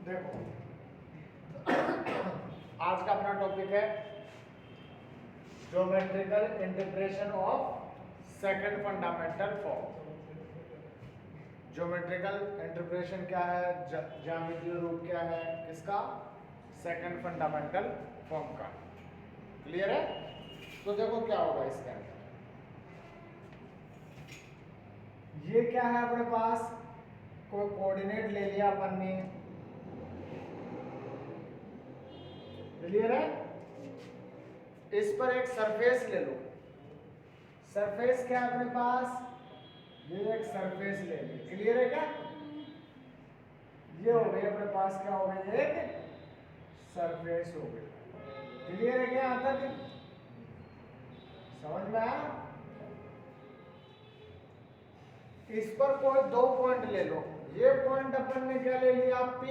देखो आज का अपना टॉपिक है geometrical integration of second fundamental form. Geometrical integration क्या है, ज्यामितीय रूप क्या है, किसका? सेकंड फंडामेंटल फॉर्म का। क्लियर है? तो देखो क्या होगा इसके अंदर। ये क्या है अपने पास, कोई कोऑर्डिनेट ले लिया अपन ने। क्लियर है? इस पर एक सरफेस ले लो। सरफेस क्या है अपने पास, ये एक सरफेस ले ली। क्लियर है क्या? ये हो गई अपने पास, क्या हो गई, एक सरफेस हो गई। क्लियर है क्या? यहां तक समझ में आया? इस पर कोई दो पॉइंट ले लो। ये पॉइंट अपन ने क्या ले लिया, P,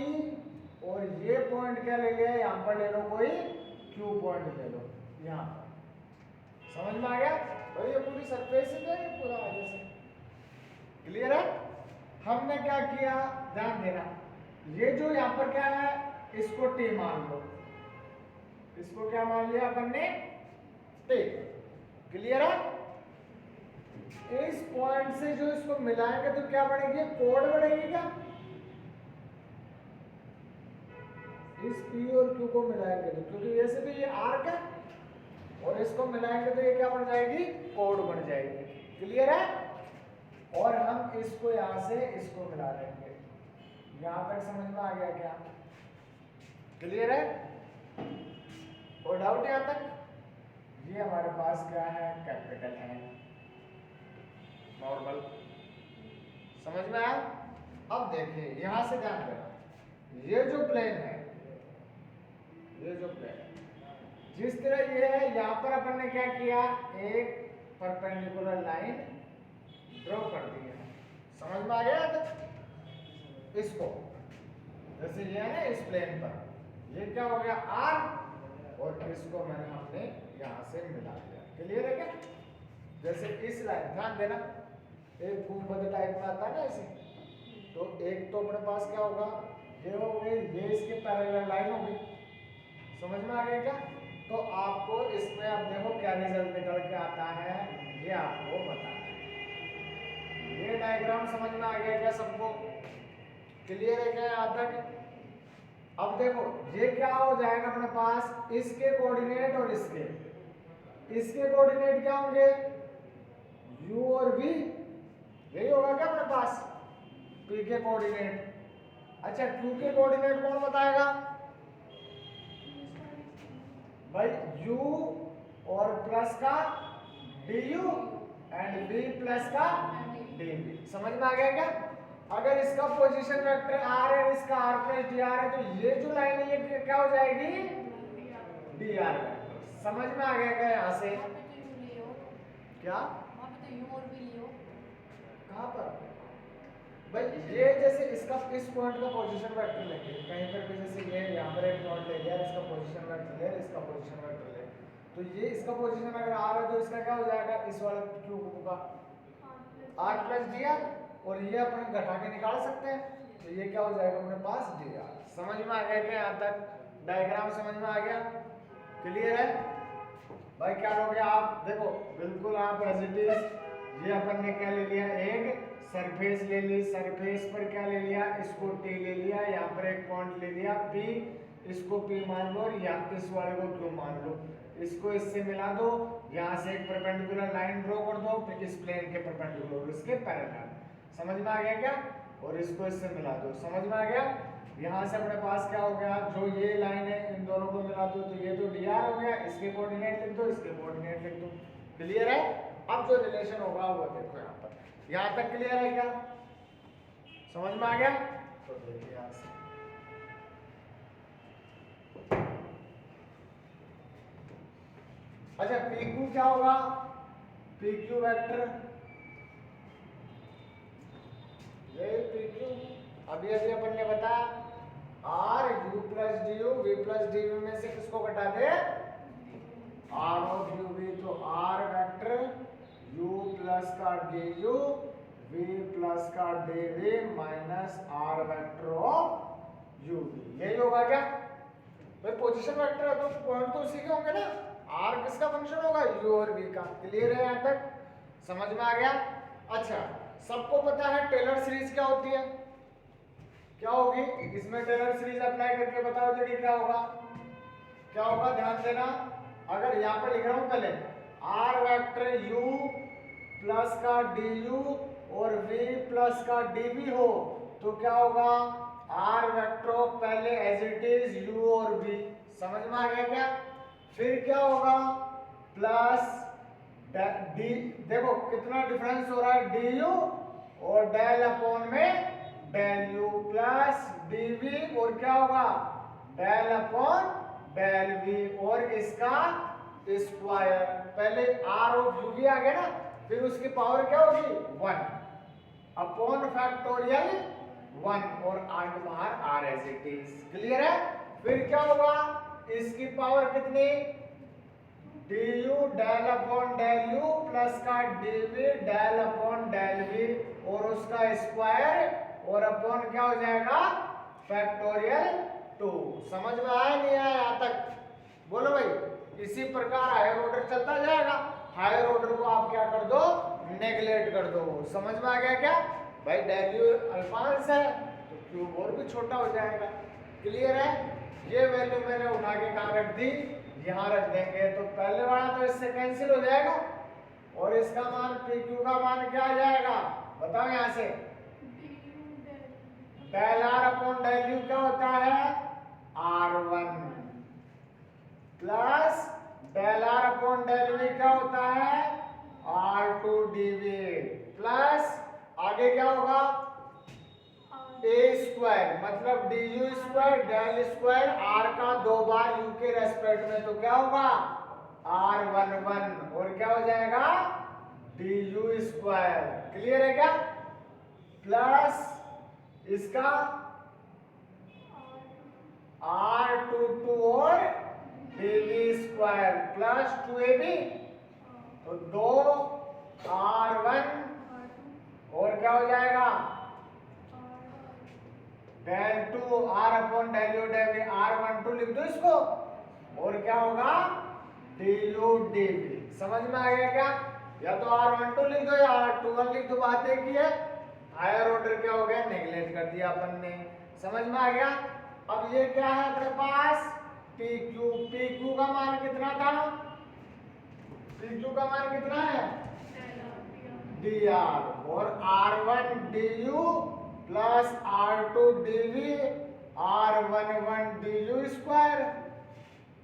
और ये पॉइंट क्या ले लिया, यहां पर ले लो कोई Q पॉइंट ले लो यहां पर। समझ में आ गया भाई? ये पूरी सरफेस है, ये पूरा जैसे। क्लियर है? हमने क्या किया, ध्यान देना। ये जो यहां पर क्या है, इसको T मान लो। इसको क्या मान लिया अपन ने, T। क्लियर है? इस पॉइंट से जो इसको मिलाएंगे तो क्या बनेगी, कोण बनेगी क्या? इस P और Q को मिलाएंगे तो, क्योंकि वैसे तो ये आर्क है, और इसको मिलाएंगे तो ये क्या बन जाएगी, कोण बन जाएगी। क्लियर है? और हम इसको यहां से इसको मिला लेंगे। यहां तक समझ में आ गया क्या? क्लियर है? और डाउट यहां तक? ये हमारे पास क्या है, कैपिटल है, नॉर्मल। समझ में आया? अब देखिए यहां से ध्यान देना, ये जो प्लेन है, ये जो प्लेन है, जिस तरह ये है, यहां पर अपन ने क्या किया, एक परपेंडिकुलर लाइन ड्रॉ कर दी है। समझ में आ गया तक? इसको जैसे ये है ना, इस प्लेन पर ये क्या हो गया, आर, और इसको मैंने हमने यहां से मिला दिया। क्लियर है क्या? जैसे इस लाइन, ध्यान देना, एक गुंबद टाइप में आता है ना ऐसे, तो एक तो अपने पास क्या होगा, ये हो गई, ये इसके पैरेलल लाइन होगी। समझ में आ गया क्या? तो आपको इसमें अब देखो क्या रिजल्ट निकल के आता है, ये आपको बताना है। ये डायग्राम समझ में आ गया क्या सबको? क्लियर है क्या यहां तक? अब देखो ये क्या हो जाएगा अपने पास, इसके कोऑर्डिनेट और इसके कोऑर्डिनेट क्या होंगे, u और v। यही होगा क्या अपने पास, p के कोऑर्डिनेट। अच्छा, q के कोऑर्डिनेट कौन बताएगा भाई, u और प्लस का du एंड v प्लस का dv। समझ में आ गया क्या? अगर इसका पोजीशन वेक्टर r है, इसका r प्लस dr है, तो ये जो लाइन है ये क्या हो जाएगी, dr। समझ में आ गया क्या यहां से? क्या कहां पर भाई, ये जैसे इसका, इस पॉइंट का पोजीशन वेक्टर लेंगे कहीं पर भी, जैसे ये यहां पर एक पॉइंट ले लिया, इसका पोजीशन वेक्टर ले, इसका पोजीशन वेक्टर ले, तो ये इसका पोजीशन अगर r है तो इसका क्या हो जाएगा, इस वाले q का r प्लस dr, और ये अपन घटा के निकाल सकते हैं, तो ये क्या हो जाएगा अपने पास, dr। समझ में आ गया क्या यहां तक? डायग्राम समझ में आ गया? क्लियर है भाई? क्या लोगे आप, देखो बिल्कुल आप एज इट इज, ये अपन ने क्या ले लिया, एक सरफेस ले ली, सरफेस पर क्या ले लिया, इसको T ले लिया, यहाँ पर एक पॉइंट ले लिया P, इसको P मान लो, और यहाँ इस वाले को Q मान लो, इसको इससे मिला दो, यहाँ से एक परपेंडिकुलर लाइन ड्रॉ कर दो, फिर इस प्लेन के परपेंडिकुलर, इसके पैरेलल। समझ में आ गया क्या? और इसको इससे मिला दो। समझ में आ गया? यहाँ से अपने पास क्या हो गया, जो ये लाइन है इन दोनों को मिला दो, तो ये तो dr हो गया, इसके कोऑर्डिनेट लिख दो, इसके कोऑर्डिनेट लिख दो। क्लियर है? अब जो रिलेशन होगा वो देखो यहाँ पर। यहाँ तक क्लियर है क्या? समझ में आ गया? तो देखिए यहाँ से, अच्छा PQ क्या होगा, PQ वेक्टर, ये PQ अभी अभी अपन ने बताया, R u plus du v plus dv में से किसको घटा दे, R ऑफ u v, तो R वेक्टर u प्लस का du v प्लस का dv minus R vector of u v, यही होगा क्या भाई, पोजीशन वेक्टर है तो पॉइंट तो उसी के होंगे ना, आर किसका फंक्शन होगा, यू और वी का। क्लियर है यहाँ तक, समझ में आ गया। अच्छा, सबको पता है टेलर सीरीज क्या होती है, क्या होगी इसमें टेलर सीरीज अप्लाई करके बताओ देखिए क्या होगा, क्या होगा ध्यान देना। अगर यहाँ पर लिख रहा हूं पहले आर वेक्टर यू प्लस का डी यू और वी प्लस का डी वी हो तो क्या होगा, आर वेक्टर ऑफ पहले एज इट इज यू और वी, समझ में आ गया क्या। फिर क्या होगा प्लस डी, देखो कितना डिफरेंस हो रहा है, डी यू और डेल अपॉन में del u plus d v और क्या होगा डेल अपॉन डेल वी और इसका स्क्वायर, पहले आर ऑफ यू वी आ गया ना, फिर उसकी पावर क्या होगी 1 अपॉन फैक्टोरियल 1 और आर के बाहर R as it is. Clear है। फिर क्या होगा, इसकी पावर कितनी d u del upon del u plus का d v del upon del v और उसका स्क्वायर और अपॉन क्या हो जाएगा फैक्टोरियल 2। समझ में आया नहीं आया यहाँ तक, बोलो भाई। इसी प्रकार हायर ऑर्डर चलता जाएगा, हायर ऑर्डर को आप क्या कर दो नेगलेक्ट कर दो। समझ में आ गया क्या भाई, डेल यू अल्फांस है तो क्यूब और भी छोटा हो जाएगा। क्लियर है। ये वैल्यू मैंने उठा के कहाँ रख दी, यहाँ रख देंगे तो पहले वाला तो इससे कैंसिल हो जाएगा और इसका मान पी क्यू का मान क्या आ जाएगा बताओ यहाँ से, del R upon del u क्या होता है R1 plus del R upon del v क्या होता है R2 dv प्लस आगे क्या होगा ए स्क्वायर मतलब d u square del square R का 2 बार यू के रेस्पेक्ट में तो क्या होगा R11 और क्या हो जाएगा डी यू स्क्वायर। क्लियर है क्या। प्लस इसका R22 और dv स्क्वायर प्लस 2ab तो 2R1 और क्या हो जाएगा del 2 R upon del u del v R12 लिख दो इसको और क्या होगा डी यू डी वी। समझ में आ गया क्या, या तो R12 लिख दो या R21 लिख दो, बात एक ही है। हायर ऑर्डर क्या हो गया नेगलेक्ट कर दिया अपन ने। समझ में आ गया। अब ये क्या है अपने पास पी क्यू का मान कितना था, पी क्यू का मान कितना है डी आर और R1 D you plus R2 dv R11 du square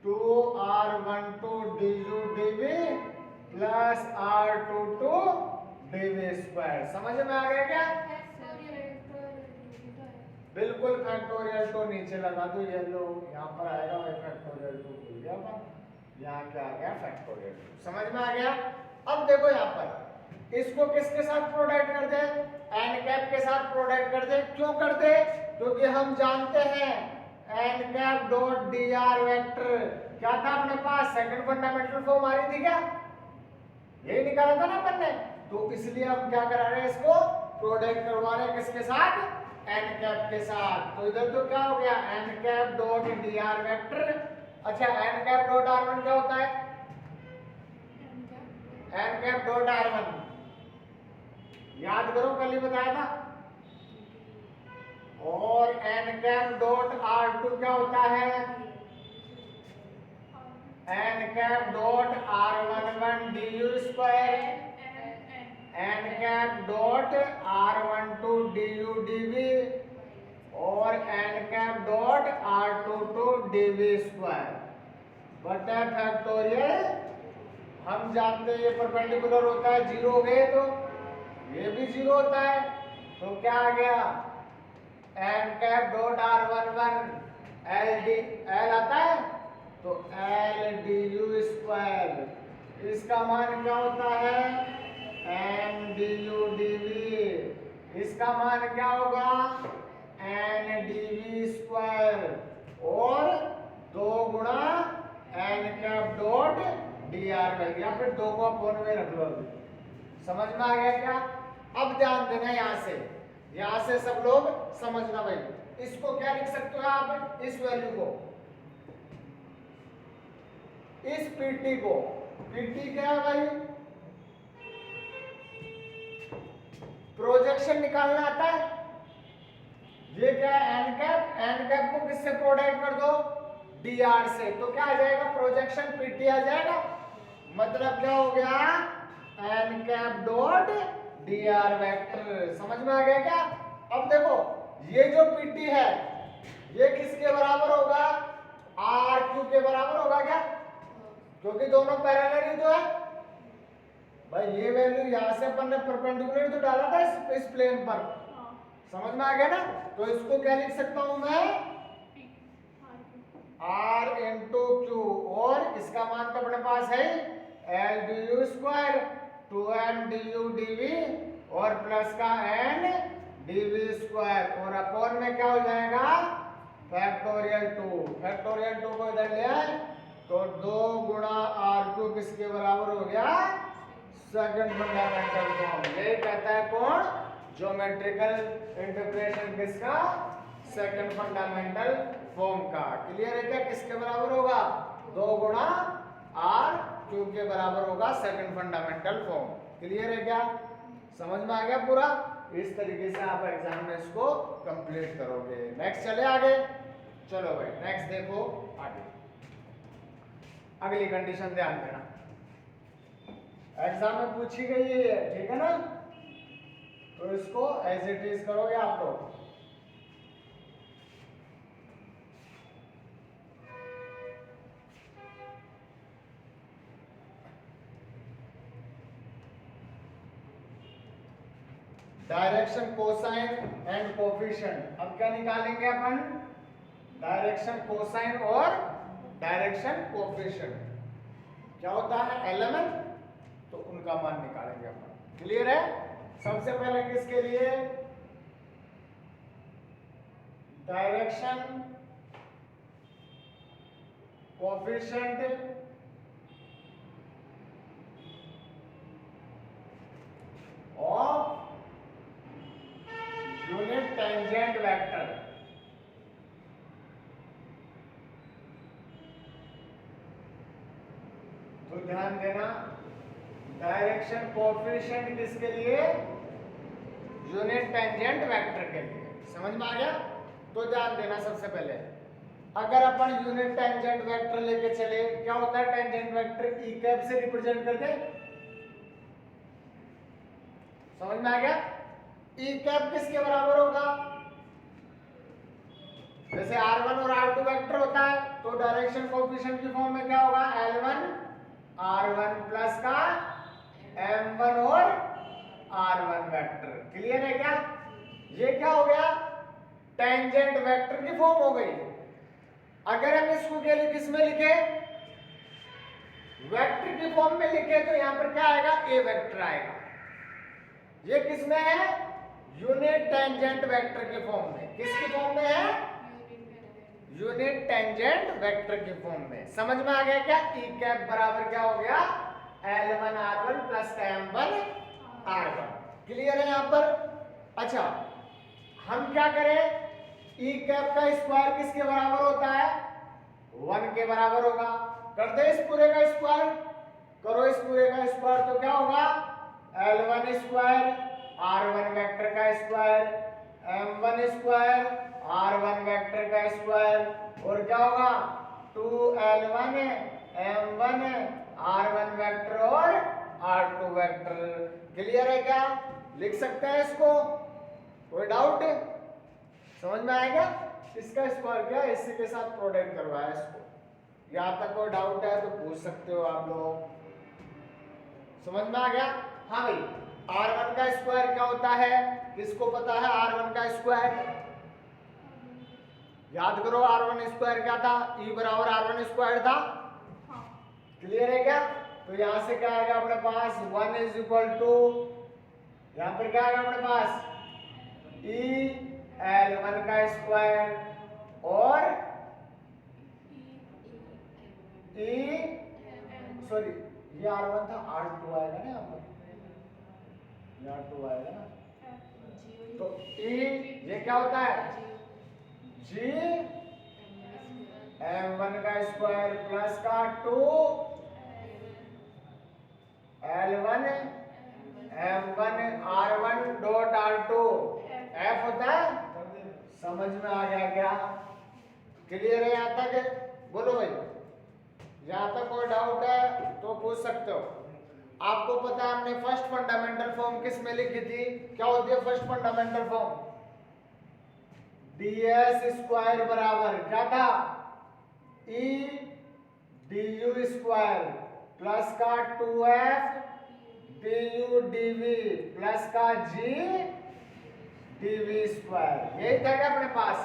2R12 du dv plus R22 dv square. समझ में आ गया क्या। बिल्कुल फैक्टोरियल तो नीचे लगा दो, ये लो यहाँ पर आएगा वही फैक्टोरियल 2 भूल गया अपन, यहाँ क्या आ गया फैक्टोरियल 2। समझ में आ गया। अब देखो यहाँ पर इसको किसके साथ प्रोडक्ट कर दे, एन कैप के साथ प्रोडक्ट कर दे। क्यों कर दे, क्योंकि हम जानते हैं n cap dot d R vector क्या था अपने पास, सेकंड फंडामेंटल फॉर्म आ रही थी क्या, यही निकाला था ना अपन ने, तो इसलिए हम क्या करा रहे हैं इसको प्रोडक्ट करवा रहे हैं किसके साथ एन कैप के साथ। तो इधर तो क्या हो गया n cap dot d R vector. अच्छा एन कैप डॉट R1 क्या होता है, एन कैप डॉट R1 याद करो कल ही बताया था, और एन कैप डॉट R2 क्या होता है n cap dot R11 du square n cap dot R12 du dv और n cap dot R22 dv square बटा फैक्टोरियल। हम जानते हैं ये परपेंडिकुलर होता है, जीरो हो गए तो ये भी जीरो होता है, तो क्या आ गया n cap dot R11 L आता है तो एल डी यू स्क्वायर, इसका मान क्या होता है n d u d v, इसका मान क्या होगा एन डी वी स्क्वायर और 2 गुणा n cap dot d R या फिर 2 को अपोन में रख लो। समझ में आ गया क्या। अब ध्यान देना यहाँ से यहां से सब लोग समझना भाई। इसको क्या लिख सकते हो आप, इस वैल्यू को, इस पीटी को, पीटी क्या है भाई, प्रोजेक्शन निकालना आता है। ये क्या है, एन कैप, एन कैप को किससे प्रोडक्ट कर दो, डी आर से, तो क्या आ जाएगा, प्रोजेक्शन पीटी आ जाएगा। मतलब क्या हो गया, n cap dot d R vector. समझ में आ गया क्या। अब देखो ये जो पीटी है ये किसके बराबर होगा, आर क्यू के बराबर होगा क्या, क्योंकि दोनों पैरेलल ही तो है भाई। ये वैल्यू यहां से अपन ने परपेंडिकुलर तो डाला था इस प्लेन पर, समझ में आ गया ना। तो इसको क्या लिख सकता हूं मैं, R इंटू क्यू, और इसका मान तो अपने पास है L D u square 2m du dv और प्लस का n dv स्क्वायर, और अपॉन में क्या हो जाएगा, फैक्टोरियल 2। फैक्टोरियल 2 को इधर ले आए तो 2 गुणा आर क्यू किसके बराबर हो गया, सेकंड फंडामेंटल फॉर्म। ये कहता है कौन, ज्योमेट्रिकल इंटीग्रेशन किसका, सेकंड फंडामेंटल फॉर्म का। क्लियर है क्या, किसके बराबर होगा, 2 गुणा आर क्यू के बराबर होगा सेकंड फंडामेंटल फॉर्म। क्लियर है क्या, समझ में आ गया पूरा। इस तरीके से आप एग्जाम में इसको कंप्लीट करोगे। नेक्स्ट चले आगे, चलो भाई नेक्स्ट देखो आगे, अगली कंडीशन ध्यान देना, एग्जाम में पूछी गई है, ठीक है ना। तो इसको एज इट इज करोगे आप लोग। Direction cosine and coefficient. अब क्या निकालेंगे अपन, डायरेक्शन कोसाइन और डायरेक्शन कोफिशिएंट। क्या होता है एलिमेंट, तो उनका मान निकालेंगे अपन। क्लियर है। सबसे पहले किसके लिए, direction coefficient of unit tangent vector. तो ध्यान देना, डायरेक्शन कोएफिशिएंट किसके लिए, यूनिट टेंजेंट वेक्टर के लिए। समझ में आ गया। तो ध्यान देना, सबसे पहले अगर अपन यूनिट टेंजेंट वेक्टर लेके चले, क्या होता है टेंजेंट वेक्टर, ई कैप से रिप्रेजेंट करते, समझ में आ गया। ई कैप किसके बराबर होगा, जैसे r1 और r2 वेक्टर होता है तो डायरेक्शन कोएफिशिएंट की फॉर्म में क्या होगा, l1 r1 प्लस का m1 और r1 वेक्टर। क्लियर है क्या। ये क्या हो गया, टेंजेंट वेक्टर की फॉर्म हो गई। अगर हम इसको किस में लिखे, वेक्टर की फॉर्म में लिखे, तो यहां पर क्या आएगा, ए वेक्टर आएगा। ये किस में है, यूनिट टेंजेंट वेक्टर के फॉर्म में। किसकी फॉर्म में है, यूनिट टेंजेंट वेक्टर की फॉर्म में। समझ में आ गया क्या। ई कैप बराबर क्या हो गया, L1 R1 plus M1 R1। Clear है यहां पर। अच्छा हम क्या करें, ई कैप का स्क्वायर किसके बराबर होता है, 1 के बराबर होगा। कर दे इस पूरे का स्क्वायर, करो इस पूरे का स्क्वायर, तो क्या होगा, L1 स्क्वायर R1 वेक्टर का square M1 square R1 vector का स्क्वायर, और क्या होगा 2L1 M1 R1 वेक्टर और R2 वेक्टर। क्लियर है क्या, लिख सकते हैं इसको, कोई डाउट, समझ में आएगा। इसका स्क्वायर क्या है, इसी के साथ प्रोडक्ट करवाया इसको। यहां तक कोई डाउट है तो पूछ सकते हो आप लोग। समझ में आ गया। हाँ भाई, R1 का स्क्वायर क्या होता है, किसको पता है R1 का स्क्वायर, याद करो R1 स्क्वायर क्या था, E बराबर R1 स्क्वायर था। क्लियर है क्या। तो यहां से क्या आएगा अपने पास, 1 इज इक्वल टू, यहां पर क्या आएगा अपने पास, E L1 का स्क्वायर और E, सॉरी ये R1 था, R2 आएगा ना यहाँ पर, R2 आएगा ना, तो E ये क्या होता है G m1 का स्क्वायर प्लस का 2 L1 m1 r1 dot r2 F होता है। समझ में आ गया क्या? क्लियर है यहाँ तक? बोलो भाई, यहाँ तक कोई डाउट है तो पूछ सकते हो। आपको पता है हमने फर्स्ट फंडामेंटल फॉर्म किस में लिखी थी? क्या होती है first fundamental form? ds square बराबर क्या था? e du स्क्वायर प्लस का 2f du dv प्लस का g dv स्क्वायर। यही था क्या अपने पास?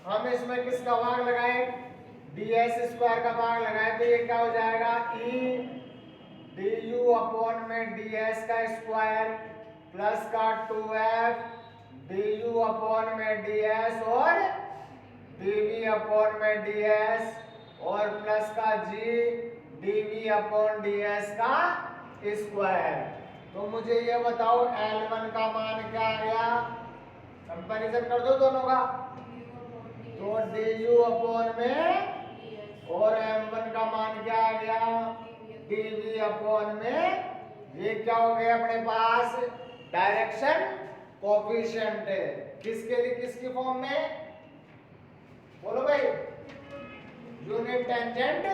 हम इसमें किसका भाग लगाए? ds स्क्वायर का भाग लगाए तो ये क्या हो जाएगा? e du अपॉन में ds का स्क्वायर प्लस का 2f du अपॉन में ds और dv अपॉन में ds और प्लस का g dv अपॉन ds का स्क्वायर। तो मुझे ये बताओ L1 का मान क्या आ गया? कंपैरिजन कर दो दोनों का। तो du अपॉन में और m1 का मान क्या आ गया? dv अपॉन में। ये क्या हो गया अपने पास? Direction coefficient. किसके लिए किसकी फॉर्म में? बोलो भाई, यूनिट टेंजेंट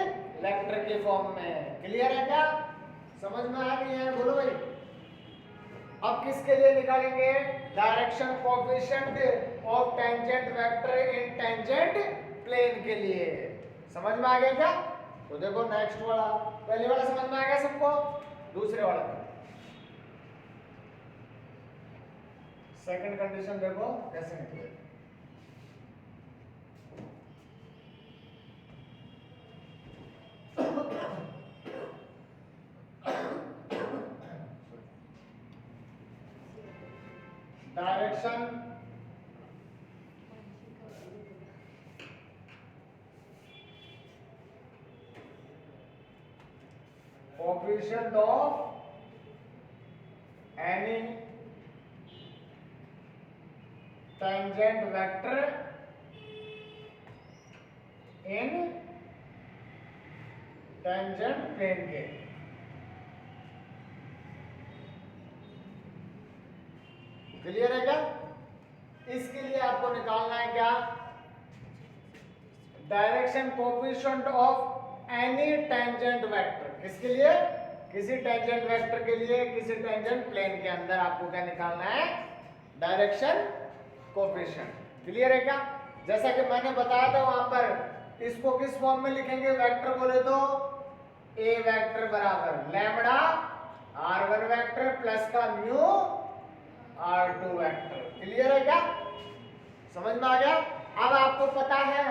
वेक्टर की फॉर्म में। क्लियर है क्या? समझ में आ गई है? बोलो भाई। अब किसके लिए निकालेंगे? Direction coefficient of tangent vector in tangent plane के लिए। समझ में आ गया क्या? तो देखो नेक्स्ट वाला, पहले वाला समझ में आ गया सबको? दूसरे वाला सेकंड कंडीशन देखो कैसे निकले। Direction coefficient of any tangent vector in tangent plane के। क्लियर है क्या? इसके लिए आपको निकालना है क्या? Direction coefficient of any tangent vector. किसके लिए? किसी टेंजेंट वेक्टर के लिए किसी टेंजेंट प्लेन के अंदर आपको क्या निकालना है? Direction coefficient. क्लियर है क्या? जैसा कि मैंने बताया था वहां पर, इसको किस फॉर्म में लिखेंगे? वेक्टर बोले तो a वेक्टर बराबर लैम्बडा r1 वेक्टर प्लस का म्यू r2 वेक्टर। क्लियर है क्या? समझ में आ गया? अब आपको पता है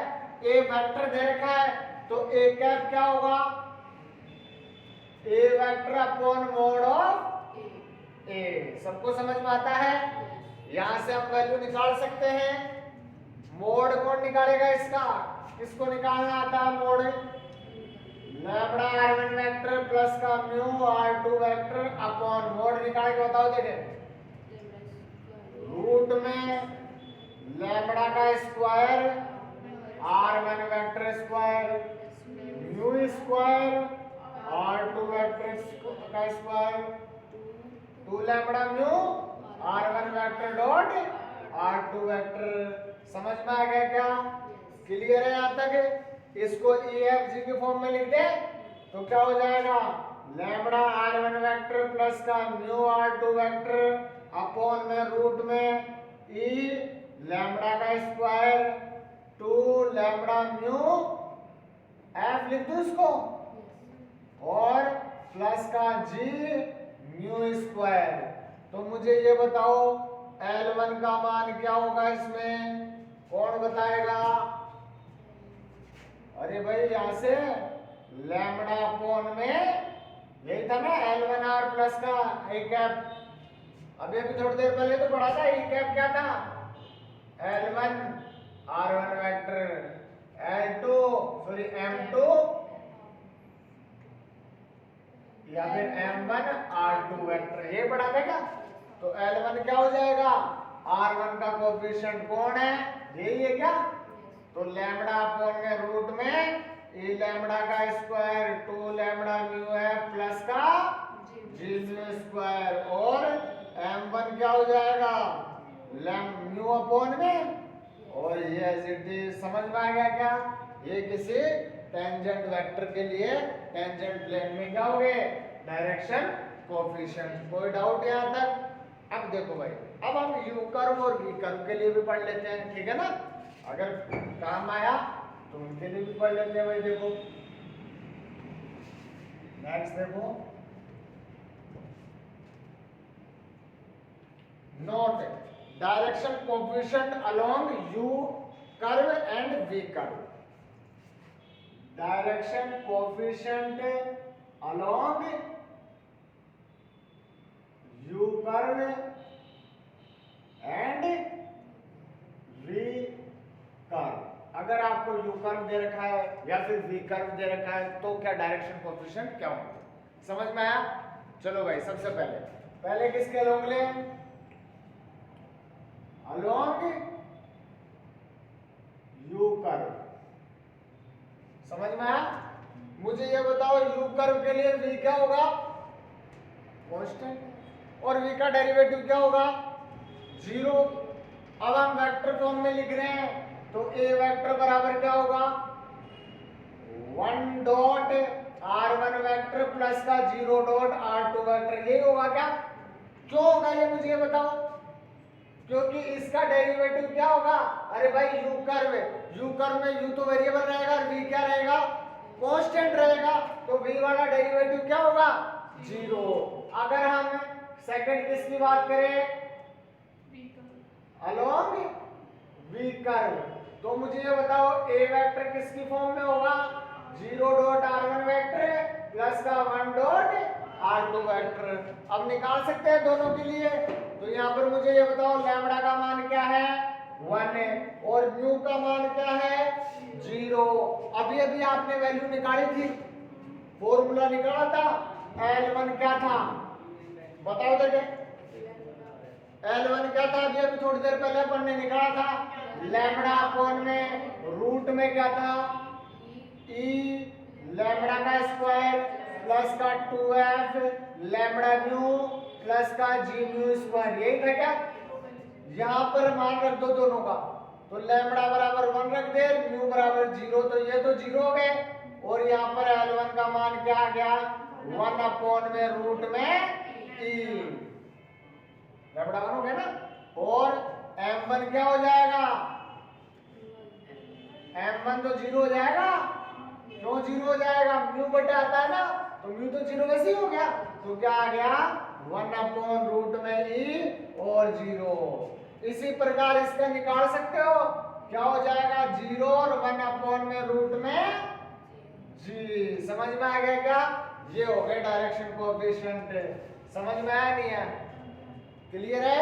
a वेक्टर दे रखा है तो a कैप क्या होगा? a vector upon mode of a। सबको समझ में आता है? यहां से हम वैल्यू निकाल सकते हैं। मोड कौन निकालेगा इसका? किसको निकालना आता है mod? Lambda r1 vector plus का mu r2 vector upon mod निकाल के बताओ। देखे रूट में लैम्बडा का square r1 vector square mu square r2 vector का square 2 lambda mu r1 vector dot r2 vector. समझ में आ गया क्या? क्लियर है यहाँ तक? इसको EFG की फॉर्म में लिख दे तो क्या हो जाएगा? लैम्बडा r1 वेक्टर प्लस का म्यू r2 वेक्टर अपॉन में रूट में e लैम्बडा का स्क्वायर 2 लैम्बडा म्यू f लिख दो इसको और प्लस का g म्यू स्क्वायर। तो मुझे ये बताओ L1 का मान क्या होगा इसमें? कौन बताएगा? अरे भाई यहां से लैम्बडा अपॉन में यही था ना L1 r प्लस का ए कैप। अभी थोड़ी देर पहले तो पढ़ा था। ए कैप क्या था? L1 r1 vector L2 sorry M2 या फिर M1 r2 वेक्टर। ये पढ़ा था क्या? तो L1 क्या हो जाएगा? R1 का कोफिशिएंट कौन है, यही है क्या? तो लैम्बडा अपॉन में रूट में ए लैम्बडा का स्क्वायर 2 लैम्बडा म्यू है प्लस का जी म्यू स्क्वायर, और m1 क्या हो जाएगा, म्यू अपॉन में, और ये एज इट इज। समझ में आ गया क्या? ये किसी टेंजेंट वेक्टर के लिए टेंजेंट प्लेन में क्या हो गए, डायरेक्शन कोफिशिएंट। कोई डाउट यहाँ तक? अब देखो भाई, अब हम यू कर्व और वी कर्व के लिए भी पढ़ लेते हैं, ठीक है ना? अगर काम आया तो उनके लिए भी पढ़ लेते हैं भाई। देखो नेक्स्ट देखो, note direction coefficient along u curve and v curve. Direction coefficient along u curve and v curve. अगर आपको यू कर्व दे रखा है या फिर वी कर्व दे रखा है तो क्या डायरेक्शन कोफिशिएंट क्या होंगे, समझ में आया? चलो भाई, सबसे पहले किसके अलोंग ले, अलोंग यू कर्व। समझ में आया? मुझे ये बताओ यू कर्व के लिए v क्या होगा, कांस्टेंट, और v का डेरिवेटिव क्या होगा, 0। अब हम वेक्टर फॉर्म में लिख रहे हैं तो a वेक्टर बराबर क्या होगा, 1 डॉट r1 वेक्टर प्लस का 0 डॉट r2 वेक्टर। यही होगा क्या? क्यों होगा ये मुझे ये बताओ? क्योंकि इसका डेरिवेटिव क्या होगा, अरे भाई यू कर्व है, यू कर्व में यू तो वेरिएबल रहेगा और v क्या रहेगा, कांस्टेंट रहेगा, तो v वाला डेरिवेटिव क्या होगा, 0। अगर हम सेकंड किसकी बात करें, अलोंग वी कर्व, तो मुझे ये बताओ a वेक्टर किसकी फॉर्म में होगा, 0 डॉट r1 वेक्टर प्लस का 1 डॉट r2 वेक्टर। अब निकाल सकते हैं दोनों के लिए, तो यहाँ पर मुझे ये बताओ लैम्बडा का मान क्या है, 1 है, और म्यू का मान क्या है, 0। अभी अभी आपने वैल्यू निकाली थी, फॉर्मूला निकाला था, L1 क्या था बताओ देखे, L1 क्या था, अभी थोड़ी देर पहले अपन ने निकाला था, लैम्बडा अपॉन में रूट में क्या था, ई लैम्बडा का स्क्वायर प्लस का 2f लैम्बडा म्यू प्लस का जी म्यू स्क्वायर। यही था क्या? यहाँ पर मान रख दो दोनों का, तो लैम्बडा बराबर 1 रख दे, म्यू बराबर 0, तो ये तो 0 हो गए, और यहाँ पर L1 का मान क्या आ गया, 1 अपॉन में रूट में ई, लैम्बडा 1 हो गया ना, और m1 क्या हो जाएगा, m1 तो 0 हो जाएगा। क्यों 0 हो जाएगा, म्यू बटे आता है ना, तो म्यू तो 0 वैसे ही हो गया, तो क्या आ गया, 1 अपॉन रूट में ई और 0। इसी प्रकार इसका निकाल सकते हो, क्या हो जाएगा, 0 और 1 अपॉन में रूट में जी। समझ में आ गया क्या? ये हो गए डायरेक्शन कोएफिशिएंट। समझ में आया नहीं है? क्लियर है?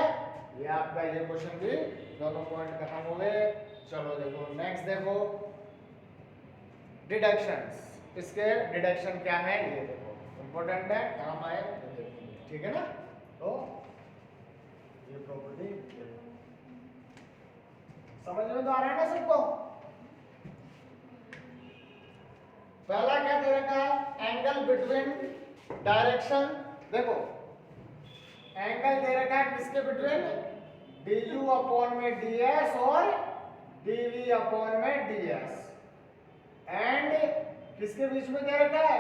ये आपका ये क्वेश्चन भी दोनों पॉइंट खत्म हो गए। चलो देखो नेक्स्ट देखो, डिडक्शंस। इसके डिडक्शन क्या है ये देखो, इंपॉर्टेंट है, काम आए तो देखो, ठीक है ना? तो ये प्रॉपर्टी समझ में तो आ रहा है ना सबको? पहला क्या दे रखा है, एंगल बिटवीन डायरेक्शन। देखो एंगल दे रखा है किसके बिटवीन, du अपॉन में ds और dv अपॉन में ds, एंड किसके बीच में दे रखा है,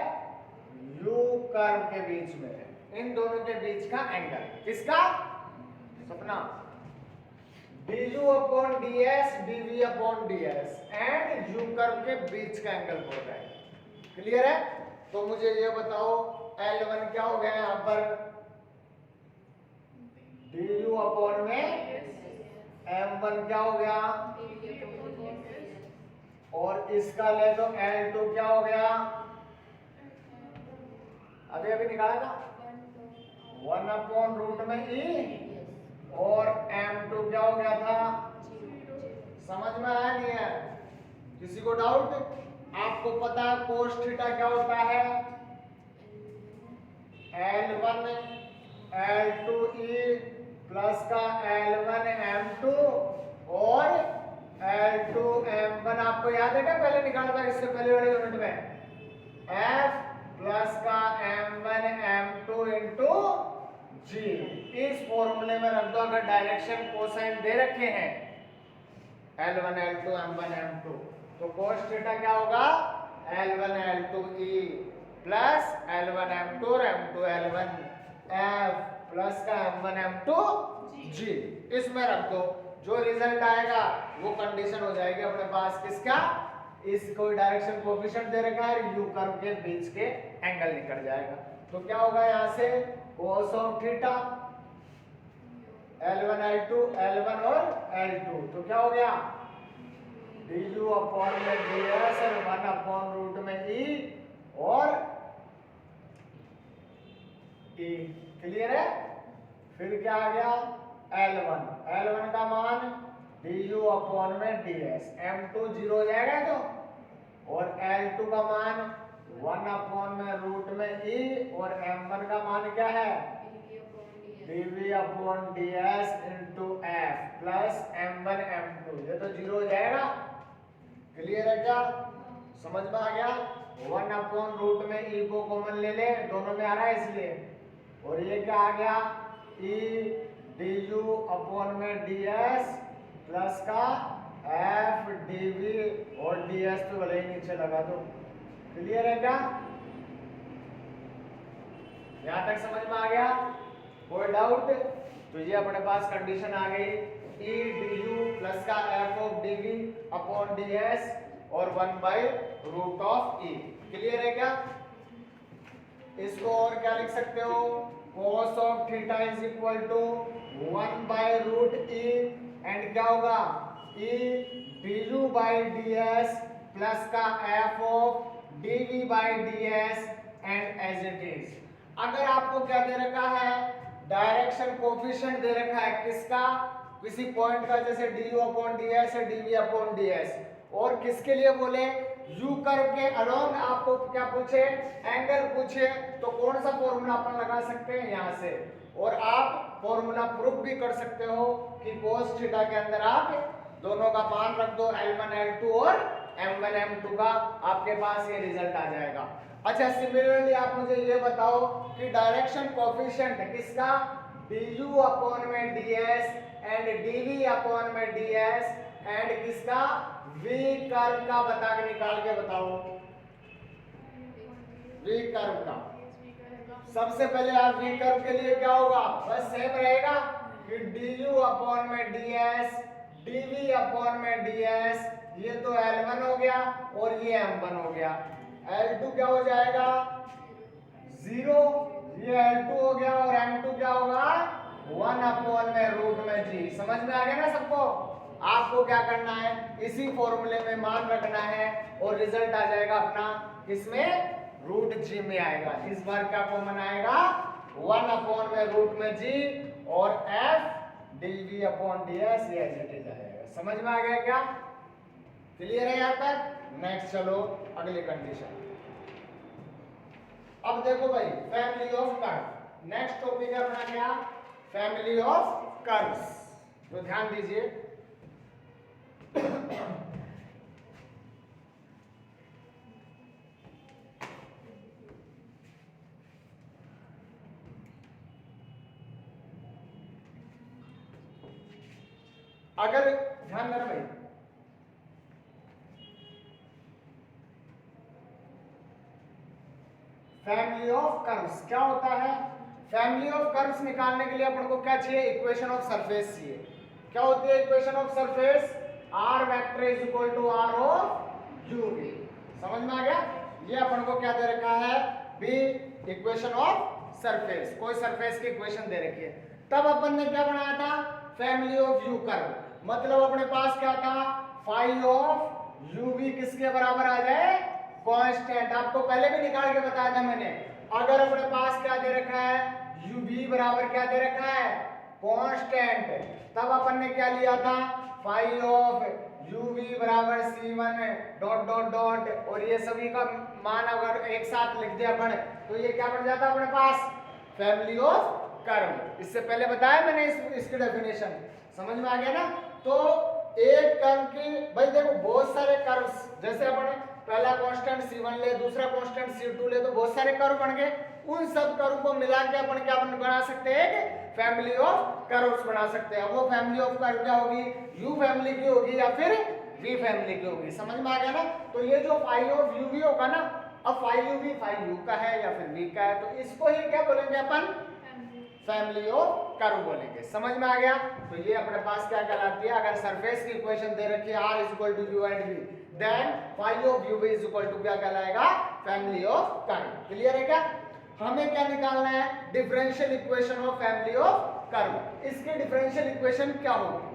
u कर्व के बीच में। इन दोनों के बीच का एंगल किसका, सपना, du upon ds dv upon ds and u curve के बीच का एंगल बोल रहा है। क्लियर है? तो मुझे ये बताओ L1 क्या हो गया यहाँ पर, du अपॉन में m1 क्या हो गया, और इसका ले तो L2 क्या हो गया, अभी अभी निकाला था, 1 अपॉन रूट में ई, और m2 क्या हो गया था। समझ में आया नहीं है? किसी को डाउट? आपको पता है कोस थीटा क्या होता है, L1 L2 ई प्लस का L1M2 और L2M1। आपको याद है क्या पहले निकाला था इससे पहले वाले यूनिट में, F प्लस का M1M2 इंटू G। इस फॉर्मूले में रख दो। अगर डायरेक्शन कोसाइन दे रखे हैं L1 L2 M1 M2 तो cos थीटा क्या होगा, L1 L2 E plus L1 M2 और M2 L1 F प्लस का M1 M2 G। इसमें रख दो, जो रिजल्ट आएगा वो कंडीशन हो जाएगी अपने पास किसका, इस कोई डायरेक्शन कोएफिशिएंट दे रखा है, यू कर्व के बीच के एंगल निकल जाएगा। तो क्या होगा यहाँ से cos of theta L1 L2 L1 और L2 तो क्या हो गया du अपॉन में ds और 1 अपॉन रूट में e और e। क्लियर है। फिर क्या आ गया L1 का मान du अपॉन में ds, M2 0 हो जाएगा तो, और L2 का मान 1 अपॉन में रूट में e और M1 का मान क्या है dv upon ds into f plus M1 M2। ये तो 0 हो जाएगा। क्लियर है क्या, समझ में आ गया। 1 अपॉन रूट में e को कॉमन ले ले, दोनों में आ रहा है इसलिए, और ये क्या आ गया e du अपॉन में ds प्लस का f dv और ds तो भले ही नीचे लगा दो। क्लियर है क्या, यहां तक समझ में आ गया, कोई डाउट। तो ये अपने पास कंडीशन आ गई e du प्लस का f of dv upon ds और 1 by root of e। Clear है क्या। इसको और क्या लिख सकते हो, cos of theta is equal to 1 by root e and क्या होगा e du by ds plus का f of dv by ds and as it is. अगर आपको क्या दे रखा है, डायरेक्शन कोएफिशिएंट दे रखा है किसका, किसी पॉइंट का, जैसे du अपॉन ds है dv अपॉन ds, और किसके लिए बोले u कर्व के अलोंग आपको क्या पूछे, एंगल पूछे, तो कौन सा फॉर्मूला अपन लगा सकते हैं यहाँ से, और आप फॉर्मूला प्रूफ भी कर सकते हो कि cos थीटा के अंदर आप दोनों का मान रख दो L1 L2 और M1 M2 का, आपके पास ये रिजल्ट आ जाएगा। अच्छा, सिमिलरली आप मुझे ये बताओ कि डायरेक्शन कोएफिशिएंट किसका, du अपॉन में ds एंड dv अपॉन में ds एंड किसका v कर्व का बता के निकाल के बताओ, v कर्व का। सबसे पहले आप v कर्व के लिए क्या होगा, बस सेम रहेगा कि du अपॉन में ds dv अपॉन में ds, ये तो L1 हो गया और ये M1 हो गया। L2 क्या हो जाएगा 0, ये L2 हो गया, और M2 क्या होगा 1 अपॉन में रूट में g। समझ में आ गया ना सबको। आपको क्या करना है, इसी फॉर्मूले में मान रखना है और रिजल्ट आ जाएगा अपना किसमें, रूट g में आएगा। इस बार क्या कॉमन आएगा 1 अपॉन में रूट में g और f dv अपॉन ds, ये एज इट इज आएगा। समझ में आ गया क्या, क्लियर है यहाँ तक। नेक्स्ट चलो अगली कंडीशन। अब देखो भाई, family of curve, next topic है अपना क्या, फैमिली ऑफ कर्व्स। तो ध्यान दीजिए, अगर ध्यान देना भाई, फैमिली ऑफ कर्व्स क्या होता है, फैमिली ऑफ कर्व्स निकालने के लिए अपन को क्या चाहिए, इक्वेशन ऑफ सरफेस चाहिए। क्या होती है equation of surface, r vector is equal to r of uv। समझ में आ गया। ये अपन को क्या दे रखा है, b इक्वेशन ऑफ सरफेस, कोई सरफेस की इक्वेशन दे रखी है। तब अपन ने क्या बनाया था, फैमिली ऑफ u कर्व, मतलब अपने पास क्या था, फाई ऑफ uv किसके बराबर आ जाए, कांस्टेंट। आपको पहले भी निकाल के बताया था मैंने। अगर अपने पास क्या दे रखा है, uv बराबर क्या दे रखा है, कांस्टेंट, तब अपन ने क्या लिया था, फाई ऑफ uv बराबर c1 डॉट डॉट डॉट, और ये सभी का मान अगर एक साथ लिख दे अपन तो ये क्या बन जाता अपने पास, फैमिली ऑफ कर्व। इससे पहले बताया मैंने इसकी डेफिनेशन, समझ में आ गया ना। तो एक कर्व की भाई देखो बहुत सारे कर्व्स, जैसे अपन पहला कांस्टेंट C1 ले, दूसरा कांस्टेंट C2 ले, तो बहुत सारे कर्व बन गए। उन सब कर्व को मिला के अपन क्या बना सकते हैं, फैमिली ऑफ कर्व्स बना सकते हैं। वो फैमिली ऑफ कर्व क्या होगी, U फैमिली की होगी या फिर V फैमिली की होगी। समझ में आ गया ना। तो ये जो फाई ऑफ U V होगा ना, अब phi U V phi U का है या फिर V का है, तो इसको ही क्या बोलेंगे अपन, फैमिली ऑफ कर्व बोलेंगे। समझ में आ गया। तो ये अपने पास क्या कहलाती है, अगर सरफेस की इक्वेशन दे रखी है R equal to U and V, then phi of U V is equal to क्या कहलाएगा, फैमिली ऑफ कर्व। क्लियर है क्या। हमें क्या निकालना है, differential equation of family of curve. इसकी डिफरेंशियल इक्वेशन क्या होगी,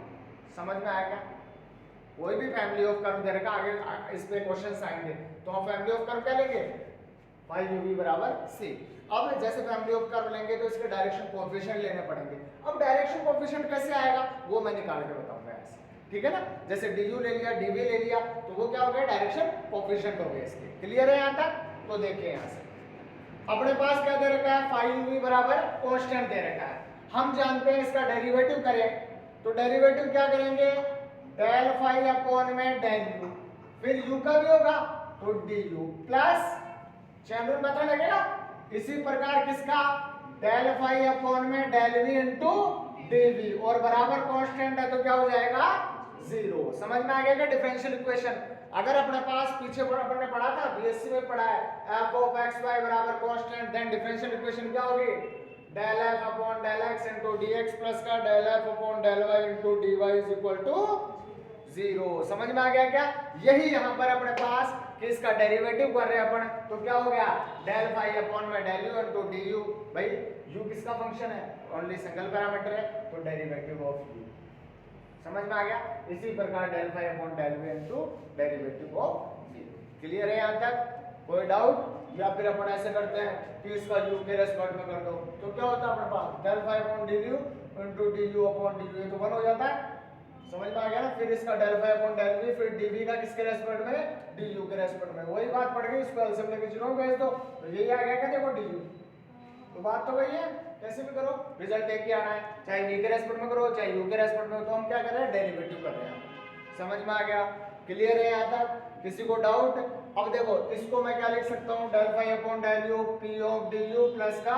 समझ में आएगा। कोई भी फैमिली ऑफ कर्व दे रखा, आगे इस पे क्वेश्चंस आएंगे, तो हम फैमिली ऑफ कर्व क्या लेंगे, फाई U V बराबर C। अब जैसे फैमिली ऑफ कर्व लेंगे तो इसके डायरेक्शन कोएफिशिएंट लेने पड़ेंगे। अब डायरेक्शन कोएफिशिएंट कैसे आएगा वो मैं निकाल के बताऊंगा ऐसे, ठीक है ना। जैसे du ले लिया, dv ले लिया, तो वो क्या हो गया, डायरेक्शन कोएफिशिएंट हो गए इसके। क्लियर है यहां तक। तो देखिए यहां से अपने पास क्या दे रखा है, फाई u v बराबर कांस्टेंट दे रखा है। हम जानते हैं इसका डेरिवेटिव करें, तो डेरिवेटिव क्या करेंगे, डेल फाई अपॉन में डेल u, फिर u का भी होगा तो du plus chain rule method लगेगा। इसी प्रकार किसका, डेल फाई अपॉन में डेल v इंटू dv, और बराबर कांस्टेंट है तो क्या हो जाएगा, 0। समझ में आ गया डिफरेंशियल इक्वेशन। अगर अपने पास पीछे अपन ने पढ़ा था, बीएससी में पढ़ा है, f ऑफ x y बराबर कांस्टेंट, देन डिफरेंशियल इक्वेशन क्या होगी, del f upon del x into dx plus का del f upon del y into dy is equal to 0। समझ में आ गया क्या। यही यहां पर अपने पास कि इसका डेरिवेटिव कर रहे हैं अपन, तो क्या हो गया, डेल फाई अपॉन में डेल u इनटू du। भाई u किसका फंक्शन है, ओनली सिंगल पैरामीटर है, तो डेरिवेटिव ऑफ u। समझ में आ गया। इसी प्रकार del phi upon del v into derivative of 0। Clear है यहां तक, कोई डाउट। या फिर अपन ऐसे करते हैं कि इसका u के रेस्पेक्ट में कर दो, तो क्या होता है अपने पास, del phi upon du into du upon du, ये तो 1 हो जाता है। समझ में आ गया ना। फिर इसका del phi upon del v, फिर dv का किसके रेस्पेक्ट में, du के रेस्पेक्ट में। वही बात पड़ गई, इसको एलसीएम लेके 0 भेज दो, तो यही आ गया क्या, देखो du। तो बात तो वही है, कैसे भी करो रिजल्ट एक ही आना है, चाहे v के रेस्पेक्ट में करो चाहे u के रेस्पेक्ट में। तो हम क्या कर रहे हैं, डेरिवेटिव कर रहे हैं। समझ में आ गया, क्लियर है यहां तक, किसी को डाउट। अब देखो इसको मैं क्या लिख सकता हूं, del phi upon del u p of du plus का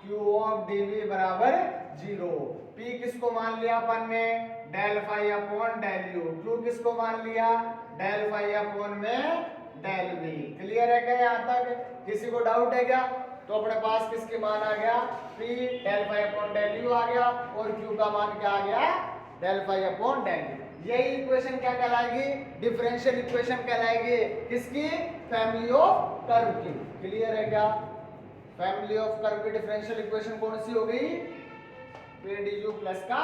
q ऑफ dv बराबर 0। p किसको मान लिया अपन ने, del phi upon del u, q किसको मान लिया, डेल फाई अपॉन में डेल v। क्लियर है क्या यहां तक, किसी को डाउट है क्या। तो अपने पास किसकी मान आ गया, p del phi upon del u आ गया, और q का मान क्या आ गया, del phi upon del u। यही इक्वेशन क्या कहलाएगी, डिफरेंशियल इक्वेशन कहलाएगी, किसकी, फैमिली ऑफ कर्व की। क्लियर है क्या, फैमिली ऑफ कर्व की डिफरेंशियल इक्वेशन कौन सी हो गई, p du प्लस का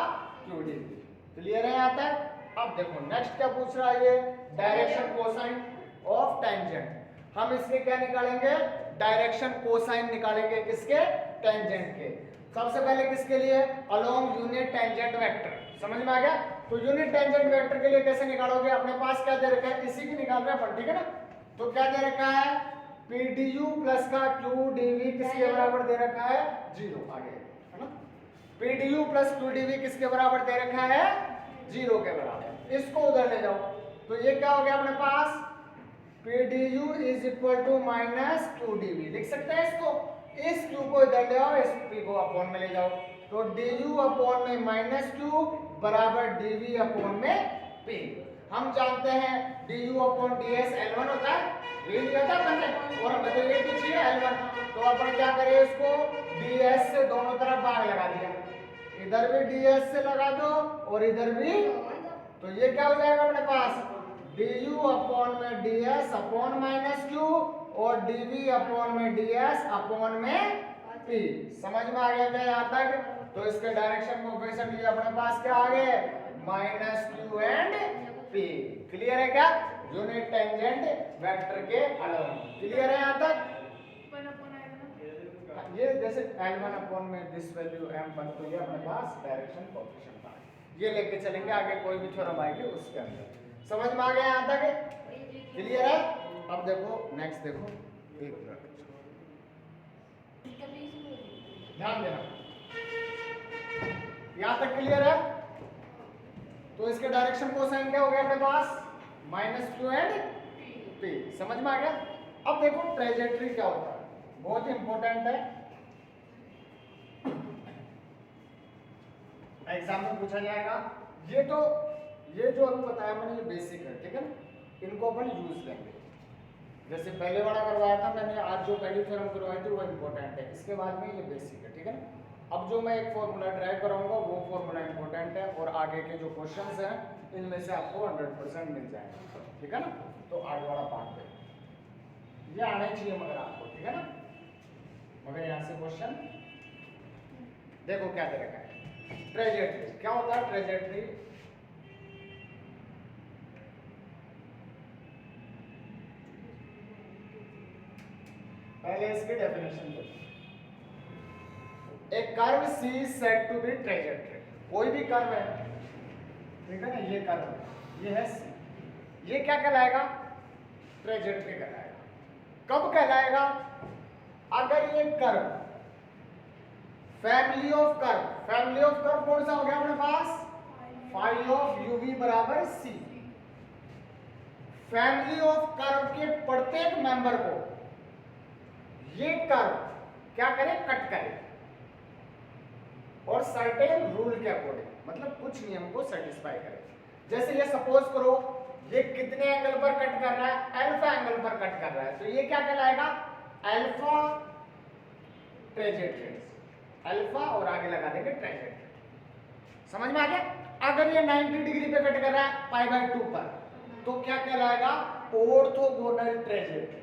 q dv। क्लियर है यहां तक। अब देखो नेक्स्ट क्या पूछ रहा है, ये डायरेक्शन कोसाइन ऑफ टेंजेंट। हम इसके क्या निकालेंगे, डायरेक्शन कोसाइन निकालेंगे, किसके, टेंजेंट के। सबसे पहले किसके लिए, अलोंग यूनिट टेंजेंट वेक्टर। समझ में आ गया। तो यूनिट टेंजेंट वेक्टर के लिए कैसे निकालोगे, अपने पास क्या दे रखा है, इसी की निकाल रहे हैं अपन, ठीक है ना। तो क्या दे रखा है, p du प्लस का q dv किसके बराबर दे रखा है, 0। आगे है ना, p du plus q dv किसके बराबर दे रखा है, 0 के बराबर। इसको उधर ले जाओ, तो ये क्या हो गया अपने पास, p du is equal to minus q dv लिख सकते हैं इसको। इस q को इधर ले आओ, इस p को अपॉन में ले जाओ, तो du अपॉन में माइनस q बराबर dv अपॉन में p। हम जानते हैं du अपॉन ds L1 होता है, ये लिया था हमने, और हमें तो ये पूछी है L1। तो अपन क्या करें, इसको ds से दोनों तरफ भाग लगा दिया, इधर भी ds से लगा दो और इधर भी, तो ये क्या हो जाएगा अपने पास, du अपॉन में ds अपॉन माइनस q, और dv अपॉन में ds अपॉन में p। समझ में आ गया क्या यहाँ तक। तो इसके डायरेक्शन कोएफिशिएंट ये अपने पास क्या आ गए, minus q and p। Clear है क्या, यूनिट टेंजेंट वेक्टर के अलोंग। क्लियर है यहाँ तक। ये जैसे L1 अपॉन में दिस वैल्यू m1, तो ये अपने पास डायरेक्शन कोएफिशिएंट था, ये लेके चलेंगे आगे कोई भी थ्योरम आएगी उसके अंदर। समझ में आ गया यहाँ तक, क्लियर है। अब देखो नेक्स्ट, देखो एक मिनट ध्यान देना, यहां तक क्लियर है? तो इसके डायरेक्शन कोसाइन क्या हो गया अपने पास? -q and p। समझ में आ गया? अब देखो ट्रेजेक्टरी क्या होता है, बहुत इंपॉर्टेंट है, एग्जाम में पूछा जाएगा। ये जो अभी बताया मैंने ये बेसिक है, ठीक है ना, इनको अपन यूज लेंगे। जैसे पहले वाला करवाया था मैंने, आज जो पहली थ्योरम करवाई थी वो इंपॉर्टेंट है, इसके बाद में ये बेसिक है, ठीक है ना। अब जो मैं एक फॉर्मूला ड्राइव कराऊंगा वो फॉर्मूला इंपॉर्टेंट है, और आगे के जो क्वेश्चंस हैं इनमें से आपको 100% मिल जाएगा, ठीक है ना। तो आगे वाला पार्ट पे ये आना ही चाहिए मगर आपको, ठीक है ना। मगर यहाँ से क्वेश्चन देखो क्या दे रखा है, ट्रेजेक्टरी क्या होता है? ट्रेजेक्टरी पहले इसकी डेफिनेशन दो। एक curve C is said to be trajectory, कोई भी कर्व है, ठीक है ना, ये कर्व है, ये है C, ये क्या कहलाएगा? ट्रेजेक्टरी कहलाएगा। कब कहलाएगा? अगर ये कर्व फैमिली ऑफ कर्व कौन सा हो गया अपने पास? फाई ऑफ uv बराबर c। फैमिली ऑफ कर्व के प्रत्येक मेंबर को ये कर्व क्या करे? कट करे, और सर्टेन रूल के अकॉर्डिंग, मतलब कुछ नियम को सेटिस्फाई करे। जैसे ये सपोज करो ये कितने एंगल पर कट कर रहा है? अल्फा एंगल पर कट कर रहा है, तो ये क्या कहलाएगा? Alpha trajectory. अल्फा और आगे लगा देंगे ट्रेजेक्टरी। समझ में आ गया? अगर ये 90 डिग्री पे कट कर रहा है π/2 पर, तो क्या कहलाएगा? Orthogonal trajectory.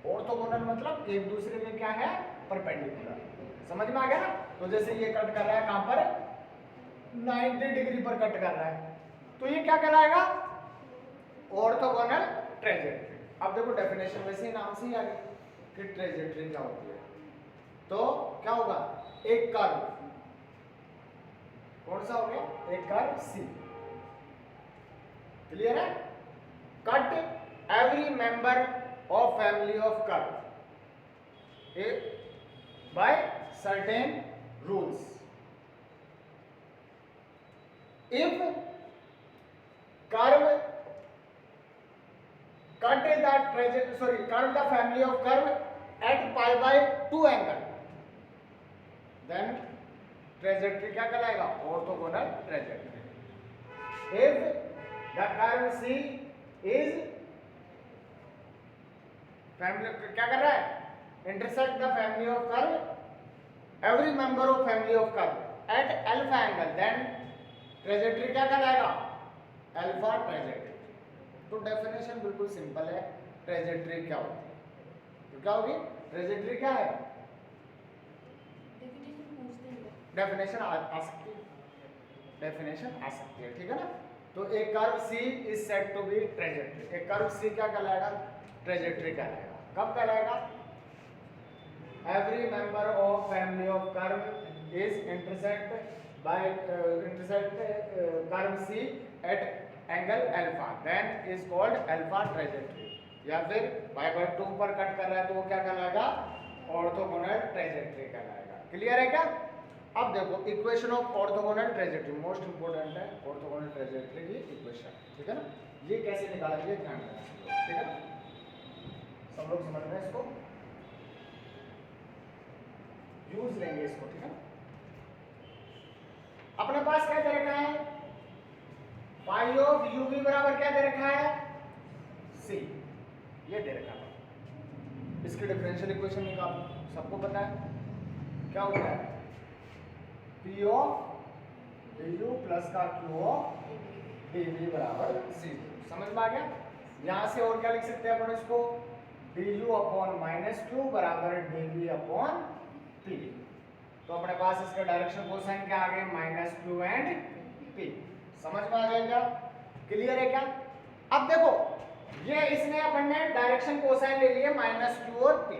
ऑर्थोगोनल मतलब एक दूसरे में क्या है? परपेंडिकुलर। समझ में आ गया ना? तो जैसे ये कट कर रहा है कहां पर? 90 डिग्री पर कट कर रहा है, तो ये क्या कहलाएगा? Orthogonal trajectory. अब देखो डेफिनेशन वैसे ही नाम से ही आ गया कि ट्रेजेक्टरी क्या होती है। तो क्या होगा? एक कर्व, कौन सा हो गया? एक कर्व C, क्लियर है? Cut every member of family of curve by certain rules. If curve curve the family of curve at π/2 angle, then trajectory क्या कहलाएगा? Orthogonal trajectory. If the curve C is family क्या कर रहा है? intersect the family of curve, every member of family of curve at alpha angle, then trajectory क्या कहलाएगा? Alpha trajectory. तो definition बिल्कुल सिंपल है, ट्रेजेक्टरी क्या होती है? तो क्या होगी? ट्रेजेक्टरी क्या है? डेफिनेशन आ सकती है, डेफिनेशन आ सकती है, ठीक है ना। तो एक curve C is said to be trajectory. एक कर्व C क्या कहलाएगा? ट्रेजेक्टरी कहलाएगा। कब कहलाएगा? Every member of family of curve is intersect curve C at angle alpha, then is called alpha trajectory। या फिर π/2 पर कट कर रहा है तो वो क्या कहलाएगा? ऑर्थोगोनल ट्रेजेक्टरी कहलाएगा। क्लियर है क्या? अब देखो equation of orthogonal trajectory most important है, ऑर्थोगोनल ट्रेजेक्टरी की इक्वेशन, ठीक है ना। ये कैसे निकालेंगे ध्यान रखना, ठीक है ना, सब लोग समझ रहे हैं इसको, यूज लेंगे इसको, ठीक है। अपने पास क्या दे रखा है? फाई ऑफ यूवी बराबर क्या दे रखा है? सी, ये दे रखा है। इसकी डिफरेंशियल इक्वेशन निकालो, सबको पता है क्या होता है? P of D you plus का क्यू ऑफ डी वी बराबर सी। समझ में आ गया? यहां से और क्या लिख सकते हैं अपन इसको? D u upon minus Q बराबर डी वी अपॉन P। तो अपने पास इसका डायरेक्शन कोसाइन क्या आ गया? Minus Q and P। समझ में आ गया क्या? क्लियर है क्या? अब देखो ये इसने अपन ने डायरेक्शन कोसाइन ले लिए माइनस क्यू और P।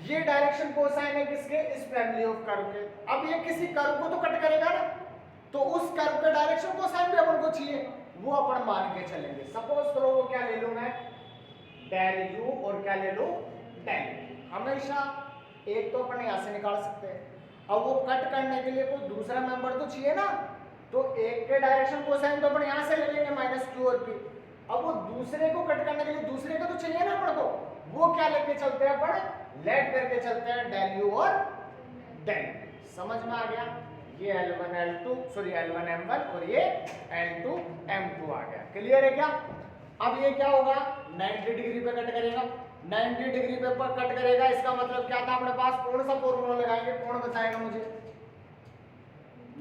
ये डायरेक्शन कोसाइन है किसके? इस फैमिली ऑफ कर्व के। अब ये किसी कर्व को तो कट करेगा ना, तो उस कर्व का डायरेक्शन कोसाइन भी अपन को चाहिए, वो अपन मान के चलेंगे। सपोज करो वो क्या ले लूं मैं? डेल यू, और क्या ले लूं? डेल। हमेशा एक तो अपन यहां से निकाल सकते हैं। अब वो कट करने के लिए कोई दूसरा मेंबर तो चाहिए ना, तो एक के डायरेक्शन कोसाइन तो अपन यहाँ से ले लेंगे माइनस क्यू और पी। अब वो दूसरे को कट करने के लिए दूसरे का तो चाहिए ना अपन को, वो क्या लेके चलते हैं अपन, लेट करके चलते हैं डेल यू और डेल v। समझ में आ गया, ये L1 L2 sorry L1 M1 और ये L2 M2 आ गया। क्लियर है क्या? अब ये क्या होगा, 90 डिग्री पे कट करेगा, 90 डिग्री पे कट करेगा, इसका मतलब क्या था अपने पास, कौन सा फॉर्मूला लगाएंगे, कौन बताएगा मुझे।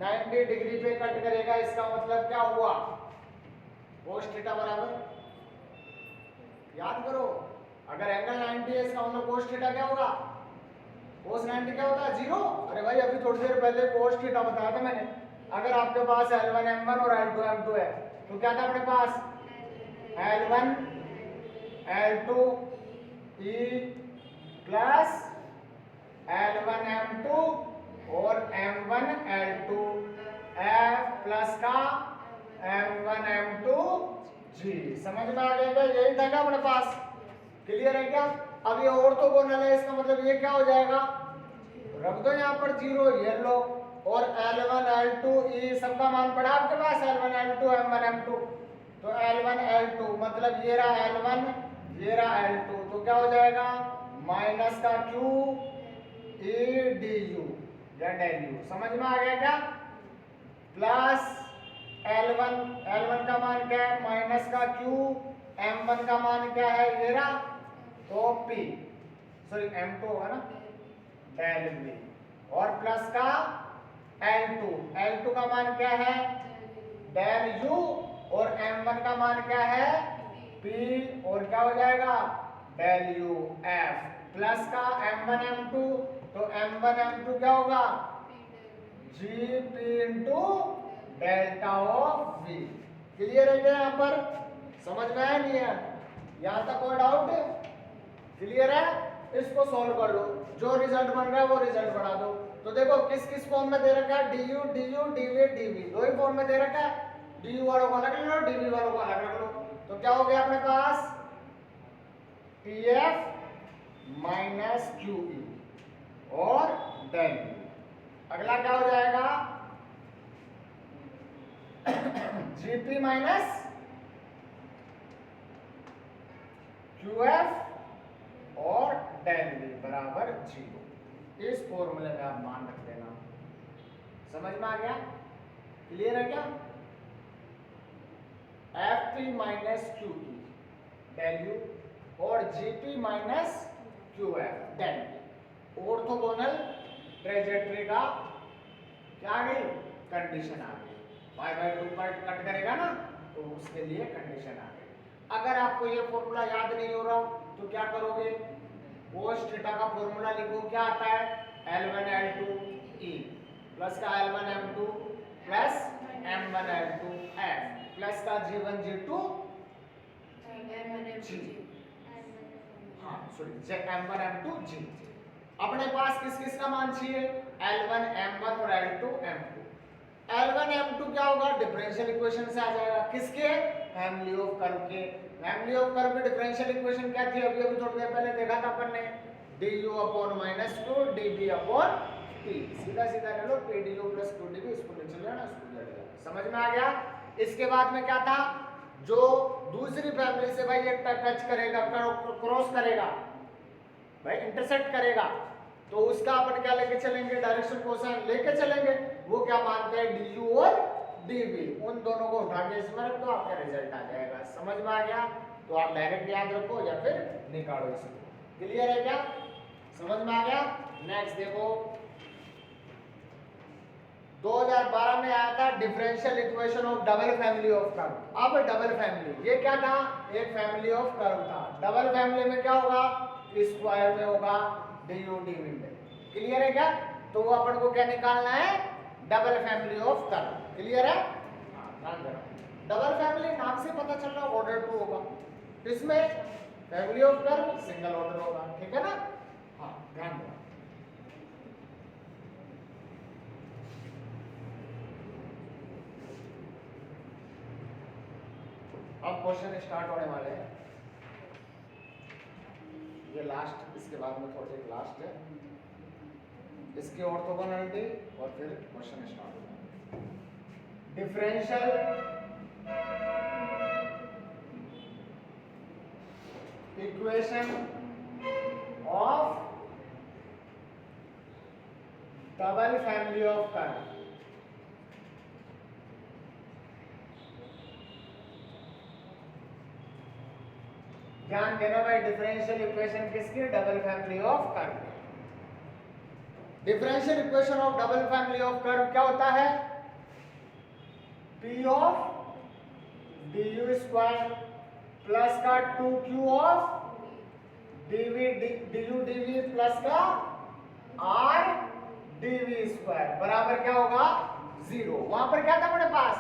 90 डिग्री पे कट करेगा, इसका मतलब क्या हुआ, cos थीटा बराबर, याद करो, अगर एंगल 90 है इसका मतलब cos थीटा क्या होगा, cos 90 क्या होता है, 0। अरे भाई अभी थोड़ी देर पहले cos थीटा बताया था मैंने। अगर आपके पास L1 M1 और L2 M2 है तो क्या था अपने पास, L1 L2 E plus L1 M2 और M1 L2 F प्लस का M1 M2 G। समझ में आ गया क्या, यही था क्या अपने पास, क्लियर है क्या? अब ये ऑर्थोगोनल है, इसका मतलब ये क्या हो जाएगा, रख दो यहाँ पर 0, ये लो, और L1 L2 E सबका मान पड़ा आपके पास, L1 L2 M1 M2, तो L1 L2 मतलब ये रहा L1 ये रहा L2, तो क्या हो जाएगा माइनस का Q E du या डेल यू। समझ में आ गया क्या, प्लस L1 का मान क्या है, माइनस का Q, M1 का मान क्या है, ये रहा, तो P सॉरी M2 होगा ना, डेल V, और प्लस का L2 का मान क्या है, डेल U, और M1 का मान क्या है, P, और क्या हो जाएगा डेल U F, प्लस का M1 M2, तो M1 M2 क्या होगा, GP into delta of V। Clear है क्या, यहाँ पर समझ में आया नहीं है, यहाँ तक कोई डाउट है, क्लियर है? इसको सॉल्व कर लो, जो रिजल्ट बन रहा है वो रिजल्ट बना दो। तो देखो किस किस फॉर्म में दे रखा है, du du dv dv, दो ही फॉर्म में दे रखा है, du वालों को अलग रख लो, dv वालों को अलग रख लो, तो क्या हो गया अपने पास, pf माइनस qe और डेल u। अगला क्या हो जाएगा, gp माइनस qf और डेल v बराबर 0। इस फॉर्मूले में आप मान रख देना। समझ में आ गया, क्लियर है क्या? Fp minus QE del u और Gp minus QF del v, orthogonal trajectory का क्या आ गई, कंडीशन आ गई, y/2 पर कट करेगा ना, तो उसके लिए कंडीशन आ गई। अगर आपको ये फॉर्मूला याद नहीं हो रहा तो क्या करोगे, cos थीटा का फॉर्मूला लिखो, क्या आता है, L1 L2 E प्लस का L1 M2 plus M1 L2 F plus का G1 G2 G, हाँ सॉरी M1 M2 G। अपने पास किस किस का मान चाहिए, L1 M1 और L2 M2। L1 M2 क्या होगा, डिफरेंशियल इक्वेशन से आ जाएगा, किसके, फैमिली ऑफ कर्व के। फैमिली ऑफ कर्व की डिफरेंशियल इक्वेशन क्या थी, अभी अभी थोड़ी देर पहले देखा था अपन ने, du upon minus 2 dv upon t, सीधा सीधा ले लो, p du plus q dv, इसको ले चले ना, इसको ले लिया। समझ में आ गया? इसके बाद में क्या था, जो दूसरी फैमिली से भाई एक टच करेगा, क्रॉस करेगा भाई, इंटरसेक्ट करेगा, तो उसका अपन क्या लेके चलेंगे, डायरेक्शन कोसाइन लेके चलेंगे। वो क्या मानते हैं, du और dv, उन दोनों को उठा के इसमें रख दो, आपका रिजल्ट आ जाएगा। समझ में आ गया? तो आप डायरेक्ट याद रखो या फिर निकालो इसको। क्लियर है क्या, समझ में आ गया? नेक्स्ट देखो, 2012 में आया था differential equation of double family of curve. अब डबल फैमिली, ये क्या था, एक फैमिली ऑफ कर्व था। डबल फैमिली में क्या होगा, स्क्वायर में होगा, du dv में। क्लियर है क्या? तो वो अपन को क्या निकालना है, double family of curve. Clear है? ध्यान देना, डबल फैमिली नाम से पता चल रहा है ऑर्डर 2 होगा, इसमें family of curve single order होगा। ठीक है ना? हाँ ध्यान देना। अब क्वेश्चन स्टार्ट होने वाले हैं, ये लास्ट, इसके बाद में थोड़ी देर लास्ट है। इसकी ऑर्थोगोनलिटी और फिर क्वेश्चन स्टार्ट होगा। Differential equation of double family of curve. ध्यान देना भाई, डिफरेंशियल इक्वेशन किसकी? Double family of curve. Differential equation of double family of curve क्या होता है? P of du square plus का 2q of du dv plus का r dv स्क्वायर बराबर क्या होगा? 0। वहां पर क्या था अपने पास?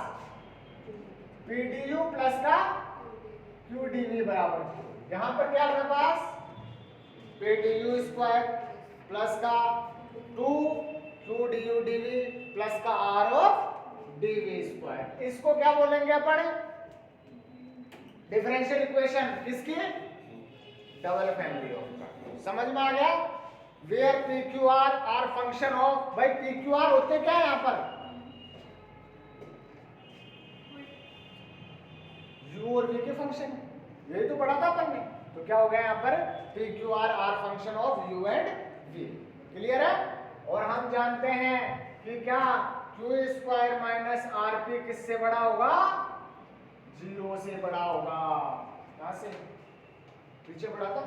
p du प्लस का q dv बराबर 0। यहां पर क्या अपने पास? p du स्क्वायर प्लस का 2q du dv प्लस का r ऑफ dv स्क्वायर। इसको क्या बोलेंगे अपन? डिफरेंशियल इक्वेशन किसकी? Double family of curve. समझ में आ गया? Where PQR are function of, भाई PQR होते क्या है यहां पर? u और v के फंक्शन, यही तो पढ़ा था अपन ने। तो क्या हो गया यहां पर? PQR are function of u and v। Clear है? और हम जानते हैं कि क्या q स्क्वायर माइनस rp किससे बड़ा होगा? 0 से बड़ा होगा। कहां से? पीछे पढ़ा था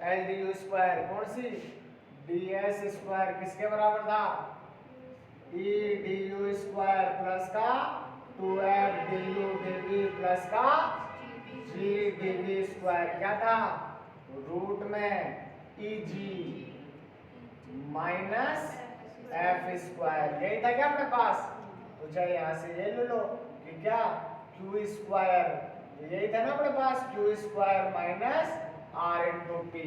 एल डी यू स्क्वायर, कौन सी? ds स्क्वायर किसके बराबर था? e du स्क्वायर प्लस का 2f du dv प्लस का g dv स्क्वायर क्या था? रूट में eg माइनस f स्क्वायर, यही था क्या अपने पास? तो चाहे यहां से ये ले लो कि क्या q स्क्वायर, यही था ना अपने पास, q square minus r into P.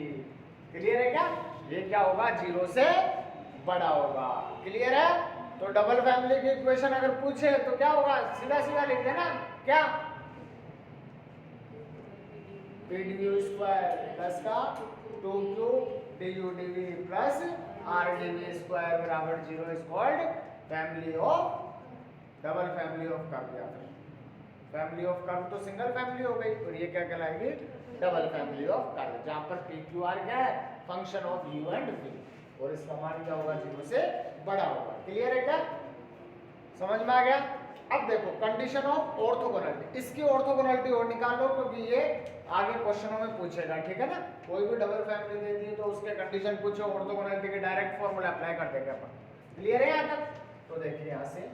Clear है क्या? ये क्या होगा? 0 से बड़ा होगा। क्लियर है? तो डबल फैमिली की इक्वेशन अगर पूछे तो क्या होगा? सीधा सीधा लिख देना क्या? p du स्क्वायर प्लस का 2q du dv plus r dv square बराबर 0 is called family of, double family of curve. या फिर फैमिली ऑफ कर्व तो सिंगल फैमिली हो गई, और ये क्या कहलाएगी? डबल फैमिली ऑफ कर्व, जहां पर PQR क्या है? Function of u and v, और इसका मान क्या होगा? 0 से बड़ा होगा। क्लियर है क्या? समझ में आ गया? अब देखो कंडीशन ऑफ ऑर्थोगोनलिटी, इसकी ऑर्थोगोनलिटी और निकालो, क्योंकि ये आगे क्वेश्चनों में पूछेगा। ठीक है ना? कोई भी डबल फैमिली दे दी तो उसके कंडीशन पूछो, ऑर्थोगोनलिटी के डायरेक्ट फॉर्मूला अप्लाई कर देंगे अपन। क्लियर है यहां तक? तो देखिए यहां से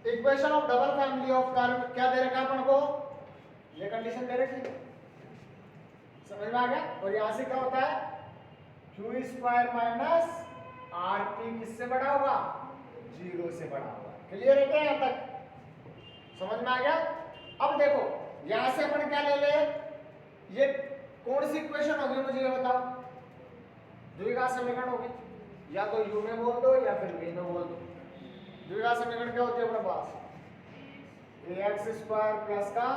equation of double family of curve क्या दे रखा है अपन को? ये कंडीशन दे रखी, समझ में आ गया? और यहां से क्या होता है? q स्क्वायर माइनस rp किससे बड़ा होगा? 0 से बड़ा होगा। क्लियर है क्या यहां तक? समझ में आ गया? अब देखो यहां से अपन क्या ले ले? ये कौन सी इक्वेशन होगी मुझे ये बताओ? द्विघात समीकरण होगी, या तो u में बोल दो या फिर v में बोल दो। द्विघात समीकरण क्या होती है अपने पास? ax स्क्वायर प्लस का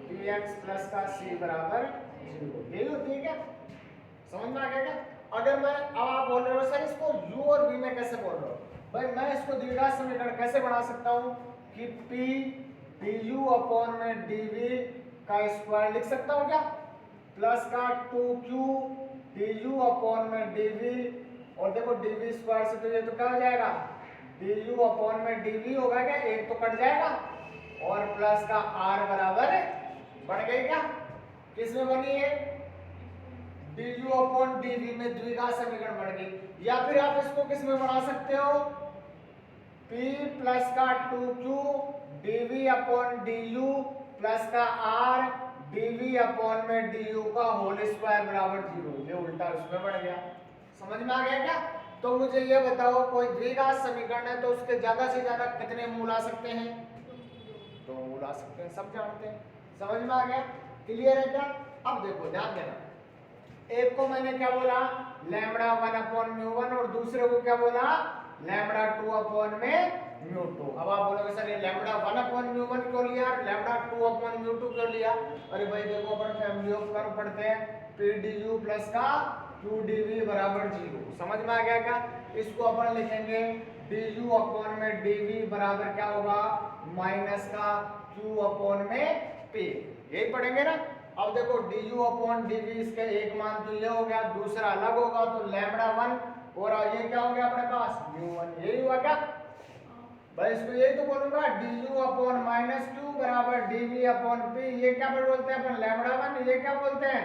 bx प्लस का c बराबर 0, यही होती है क्या? समझ में आ गया क्या? अगर मैं, अब आप बोल रहे हो सर इसको u और v में कैसे बोल रहे हो? भाई मैं इसको द्विघात समीकरण कैसे बना सकता हूं कि p du अपॉन में dv का स्क्वायर लिख सकता हूं क्या? प्लस का 2q du अपॉन में dv, और देखो dv स्क्वायर से तो ये तो क्या हो जाएगा? du अपॉन में dv होगा क्या? एक तो कट जाएगा, और प्लस का r बराबर बढ़ गई क्या? किसमें बनी है? du अपॉन dv में द्विघात समीकरण बढ़ गई। या फिर आप इसको किस में बना सकते हो? p प्लस का 2q dv upon du plus का r dv अपॉन में du का होल स्क्वायर बराबर 0, ये उल्टा उसमें बढ़ गया। समझ में आ गया क्या? तो मुझे ये बताओ, कोई द्विघात समीकरण है तो उसके ज्यादा से ज्यादा कितने मूल आ सकते हैं? 2 मूल आ सकते हैं, सब जानते हैं। समझ में आ गया? क्लियर है क्या? अब देखो ध्यान देना, एक को मैंने क्या बोला? लैम्बडा 1 अपॉन म्यू 1, और दूसरे को क्या बोला? लैम्बडा 2 अपॉन में म्यू 2। अब आप बोलोगे सर ये लैम्बडा 1 अपॉन म्यू 1 क्यों लिया, लैम्बडा 2 अपॉन म्यू 2 क्यों लिया? अरे भाई देखो अपन फैमिली ऑफ कर्व पढ़ते हैं, पी डी यू प्लस का क्यू डी वी बराबर 0। समझ में आ गया क्या? इसको अपन लिखेंगे डी यू अपॉन में डी वी बराबर क्या होगा, माइनस का क्यू अपॉन में पी। यही पढ़ेंगे ना। अब देखो d u upon d v, इसका एक मान तो ये हो गया, दूसरा अलग होगा तो लैम्बडा 1 और ये क्या हो गया अपने पास म्यू 1। यही हुआ क्या भाई? इसको यही तो बोलूंगा D u upon minus Q बराबर डी वी अपॉन पी। ये क्या बोलते हैं अपन, लैम्बडा 1, ये क्या बोलते हैं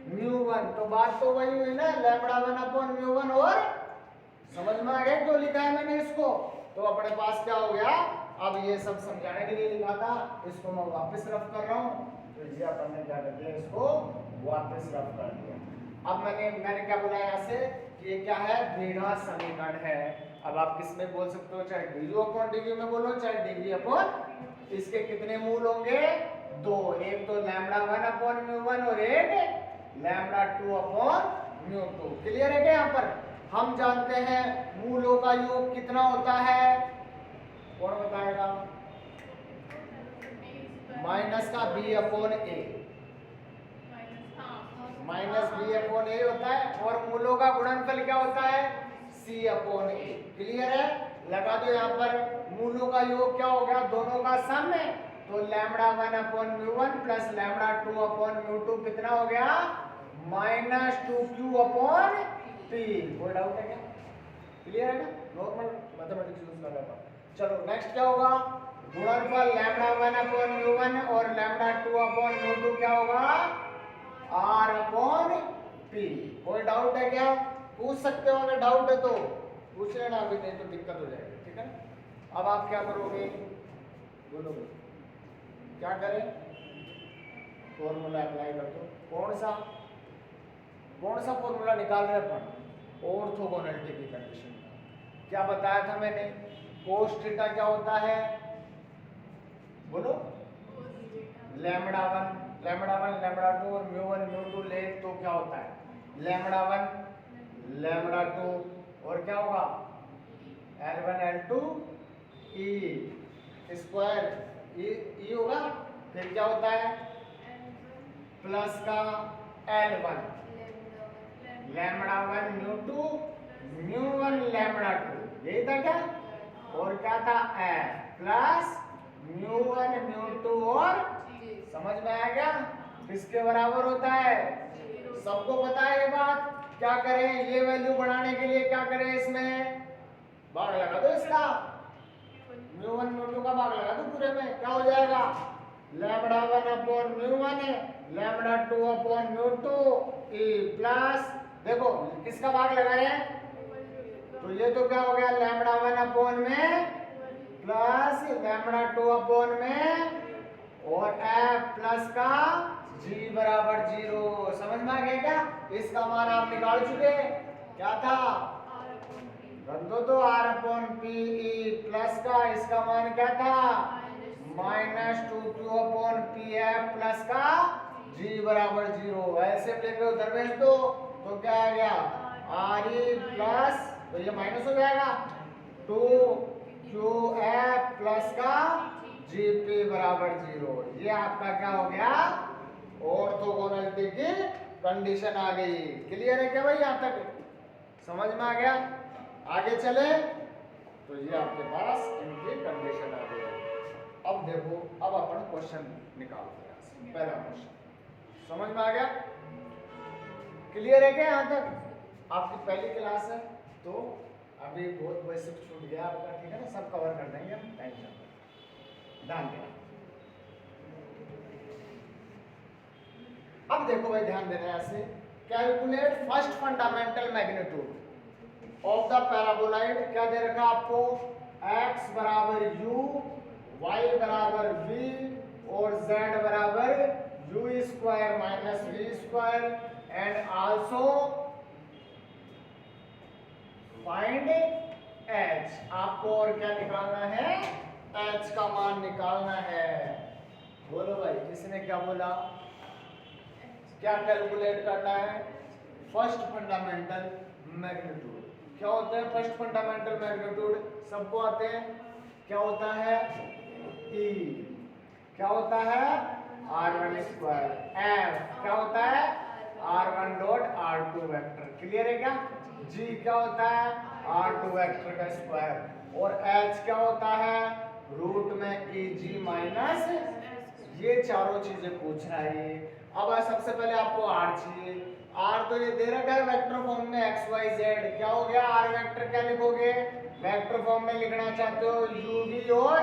म्यू 1। तो बात तो वही हुई ना, लैम्बडा 1 अपॉन म्यू 1। और समझ में आ गया क्यों लिखा है मैंने इसको? तो अपने पास क्या हो गया, अब ये सब समझाने के लिए लिखा था, इसको मैं वापस रफ कर रहा हूँ। तो ये अपन ने क्या कर दिया, इसको वापस रफ कर दिया। अब मैंने क्या बोला यहाँ से, ये क्या है, द्विघात समीकरण है। अब आप किस में बोल सकते हो, चाहे d u upon d v में बोलो, चाहे डी वी अपॉन, इसके कितने मूल होंगे, दो, एक तो लैम्बडा 1 अपॉन म्यू 1 और एक लैम्बडा 2 अपॉन म्यू 2। क्लियर है क्या? यहाँ पर हम जानते हैं मूलों का योग कितना होता है, कौन बताएगा? माइनस का बी अपॉन ए, माइनस बी अपॉन ए होता है। और मूलों का गुणनफल क्या होता है, सी अपॉन ए। क्लियर है? लगा दो यहाँ पर, मूलों का योग क्या हो गया, दोनों का सम है। तो lambda 1 upon mu 1 plus lambda 2 upon mu 2 कितना हो गया, माइनस 2q अपॉन p। कोई डाउट है क्या? क्लियर है ना? नॉर्मल मैथमेटिक्स यूज कर रहा था। चलो नेक्स्ट क्या होगा, गुणनफल लैम्बडा 1 अपॉन म्यू 1 और लैम्बडा 2 अपॉन म्यू 2 क्या होगा, r अपॉन p। कोई डाउट है क्या? पूछ सकते हो, अगर डाउट है तो पूछ लेना, अभी नहीं तो दिक्कत हो जाएगी। ठीक है ना? अब आप क्या करोगे, बोलोगे क्या करें, फॉर्मूला अप्लाई कर दो। कौन सा फॉर्मूला निकाल रहे अपन, ऑर्थोगोनलिटी की कंडीशन का। क्या बताया था मैंने, कोस थीटा क्या होता है, बोलो, लैम्बडा 1 लैम्बडा 2 और म्यू 1 म्यू 2 ले तो क्या होता है, लैम्बडा 1 लैम्बडा 2 और क्या होगा L1 L2 E स्क्वायर ई होगा। फिर क्या होता है, प्लस का L1 lambda 1 mu 2 mu 1 lambda 2। यही था क्या? और क्या था, F प्लस म्यू 1 म्यू 2 और, समझ में आ गया, किसके बराबर होता है, सबको पता है ये बात। क्या करें, ये वैल्यू बढ़ाने के लिए क्या करें, इसमें भाग लगा दो इसका, म्यू 1 म्यू 2 का भाग लगा दो पूरे में, क्या हो जाएगा, lambda 1 upon mu 1 lambda 2 upon mu 2 E plus, देखो किसका भाग लगाए हैं, तो ये तो क्या हो गया, लैम्बडा 1 अपॉन में प्लस लैम्बडा 2 अपॉन में और एफ प्लस का जी बराबर 0। समझ में आ गया क्या? इसका मान आप निकाल चुके, क्या था, रख दो R upon P E plus का, इसका मान क्या था, minus 2q upon P F plus का जी बराबर 0। ऐसे लेके उधर भेज दो तो क्या आ गया, आर ई प्लस, तो ये माइनस हो जाएगा 2qf प्लस का gp बराबर 0। ये आपका क्या हो गया, ऑर्थोगोनलिटी की कंडीशन आ गई। क्लियर है क्या भाई? यहाँ तक समझ में आ गया? आगे चले तो ये आपके पास इनकी कंडीशन आ गई। अब देखो, अब अपन क्वेश्चन निकालते हैं। पहला क्वेश्चन समझ में आ गया? क्लियर है क्या? यहाँ तक आपकी पहली क्लास है तो अभी बहुत बेसिक छूट गया आपका, ठीक है ना, सब कवर कर देंगे हम, टेंशन ध्यान देना। अब देखो भाई, ध्यान देना ऐसे, calculate first fundamental magnitude of the paraboloid. क्या दे रखा आपको, x बराबर u, y बराबर v और z बराबर u square minus v square and also find h। आपको और क्या निकालना है, h का मान निकालना है। बोलो भाई, किसने क्या बोला, क्या कैलकुलेट करना है, फर्स्ट फंडामेंटल मैग्नीट्यूड। क्या होता है फर्स्ट फंडामेंटल मैग्नीट्यूड, सबको आते हैं, क्या होता है E, क्या होता है r1 स्क्वायर, F क्या होता है r1 dot r2 vector, clear है क्या, G क्या होता है r2 वेक्टर का स्क्वायर, और H क्या होता है रूट में EG माइनस, ये चारों चीजें पूछ रहा है। अब सबसे पहले आपको R चाहिए, R तो ये दे रखा है वेक्टर फॉर्म में x y z, क्या हो गया R वेक्टर, क्या लिखोगे वेक्टर फॉर्म में लिखना चाहते हो uv और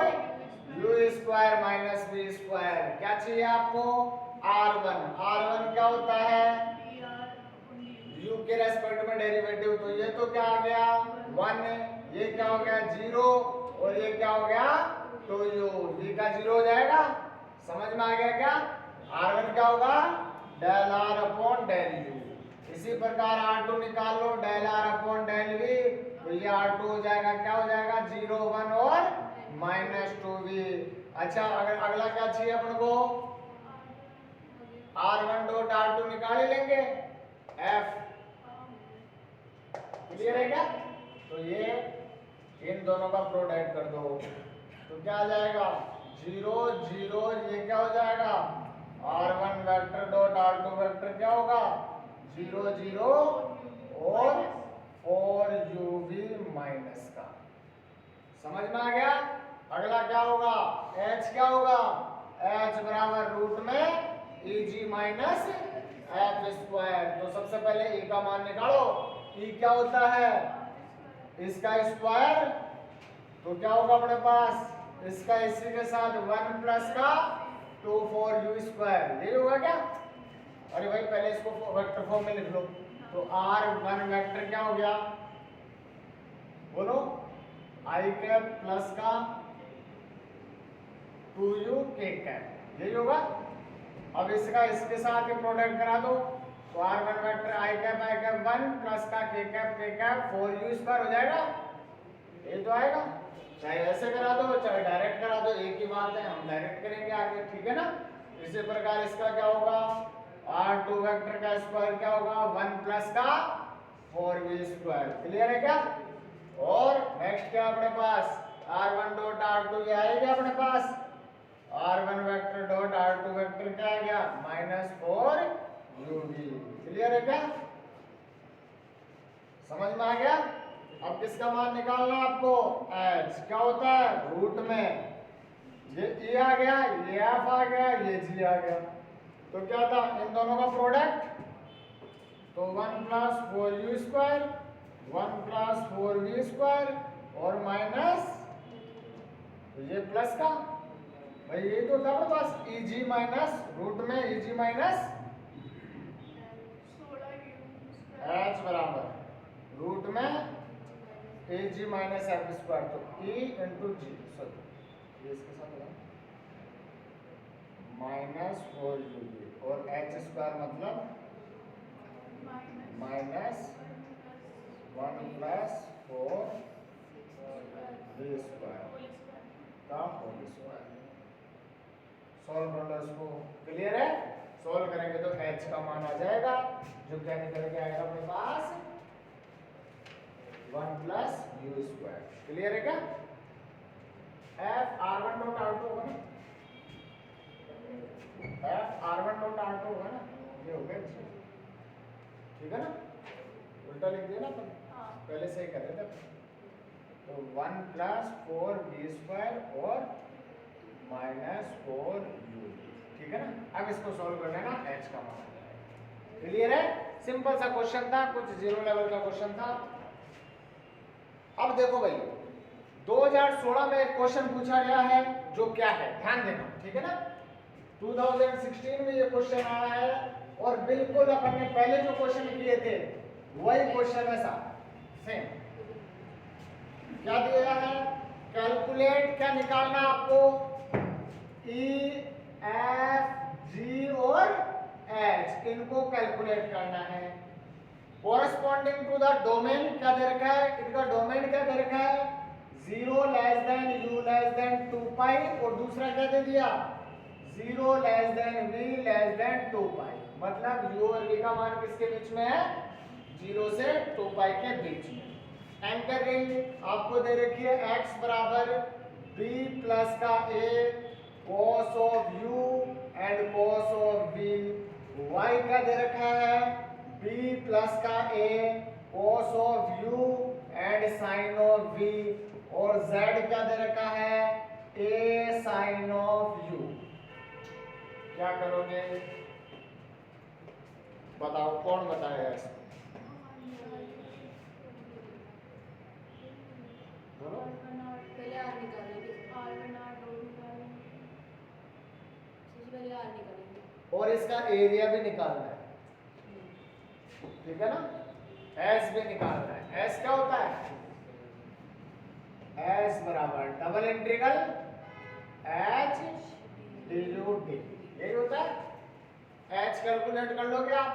u square minus v square, क्या चाहिए आपको r1, r1 क्या होता है u के रेस्पेक्ट में डेरिवेटिव, तो ये तो क्या आ गया 1, ये क्या हो गया 0, और ये क्या हो गया 2u, v का 0 हो जाएगा, समझ में आ गया क्या, r1 क्या होगा del r upon del u, इसी प्रकार r2 निकाल लो del r upon del v, तो ये r2 हो जाएगा, क्या हो जाएगा 0 1 और माइनस 2v। अच्छा अगर अगला क्या चाहिए अपन को r1 डॉट r2 निकाल ही लेंगे f, क्लियर है क्या, तो ये इन दोनों का प्रोडक्ट कर दो, तो क्या आ जाएगा 0 0, ये क्या हो जाएगा r1 vector dot r2 vector क्या होगा 0 0 और 4uv माइनस का, समझ में आ गया। अगला क्या होगा h क्या होगा, h बराबर रूट में eg माइनस एफ स्क्वायर, तो सबसे पहले e का मान निकालो, e क्या होता है इसका स्क्वायर, तो क्या होगा अपने पास इसका इसी के साथ 1 प्लस का 2 4u स्क्वायर, यही होगा क्या, अरे भाई पहले इसको वेक्टर फॉर्म में लिख लो, तो r1 वेक्टर क्या हो गया बोलो i कैप प्लस का 2u k कैप, यही होगा। अब इसका इसके साथ ही प्रोडक्ट करा दो, तो r1 vector i cap 1 plus का k कैप 4u स्क्वायर हो जाएगा, ये तो आएगा, चाहे ऐसे करा दो चाहे डायरेक्ट करा दो, एक ही बात है, हम डायरेक्ट करेंगे आगे, ठीक है ना। इसी प्रकार इसका क्या होगा r2 वेक्टर का स्क्वायर क्या होगा 1 प्लस का 4v स्क्वायर, क्लियर है क्या। और नेक्स्ट क्या अपने पास r1 डॉट r2 ये आएगा अपने पास, r1 vector dot r2 vector क्या आ गया माइनस 4uv, क्लियर है क्या, समझ में आ गया। अब किसका मान निकालना आपको h, क्या होता है रूट में ये e आ गया, ये f आ गया, ये g आ गया, तो क्या था इन दोनों का प्रोडक्ट, तो 1 plus 4u square 1 plus 4v square और माइनस ये प्लस का, भाई ये तो था अपने पास eg माइनस रूट में eg माइनस h बराबर रूट में ag माइनस एफ स्क्वायर, तो e इंटू जी, सॉरी ये इसके साथ होगा माइनस 4uv और h स्क्वायर मतलब माइनस 1 प्लस 4v स्क्वायर का होल स्क्वायर, सॉल्व कर लो इसको, क्लियर है। सॉल्व करेंगे तो h का मान आ जाएगा जो क्या निकल के आएगा अपने पास 1 प्लस u स्क्वायर, क्लियर है क्या। f r1 डॉट r2 होगा ना, f r1 डॉट r2 होगा ना, ये हो गया, ठीक है ना, उल्टा लिख दिया ना अपन, पहले से ही कर रहे थे, तो 1 प्लस 4v स्क्वायर और माइनस 4u, ठीक है ना। अब इसको सॉल्व कर लेना h का मान, क्लियर है, सिंपल सा क्वेश्चन था, कुछ जीरो लेवल का क्वेश्चन था। अब देखो भाई 2016 में एक क्वेश्चन पूछा गया है जो क्या है ध्यान देना, ठीक है ना, 2016 में ये क्वेश्चन आया है और बिल्कुल अपन ने पहले जो क्वेश्चन किए थे वही क्वेश्चन है सेम, क्या दिया है कैलकुलेट, क्या निकालना आपको E F G और H, इनको कैलकुलेट करना है। कोरस्पॉन्डिंग टू द डोमेन क्या दे रखा है, इनका डोमेन क्या दे रखा है 0 less than u less than 2 पाई, और दूसरा क्या दे दिया 0 less than v less than 2 पाई, मतलब u और v का मान किसके बीच में है 0 से 2 पाई के बीच में, एंकर रिंग आपको दे रखी है x बराबर b प्लस का a cos of u and cos of b, y का दे रखा है b प्लस का a cos of u and sin of v, और z क्या दे रखा है a sin ऑफ u। क्या करोगे बताओ, कौन बताएगा इसको? बोलो। पहले आर निकालेंगे, पहले आर निकालेंगे और इसका एरिया भी निकालना है, ठीक है ना, एस भी निकालना है। एस क्या होता है? एस बराबर double integral H D D, यही होता है। एच कैलकुलेट कर लोगे आप।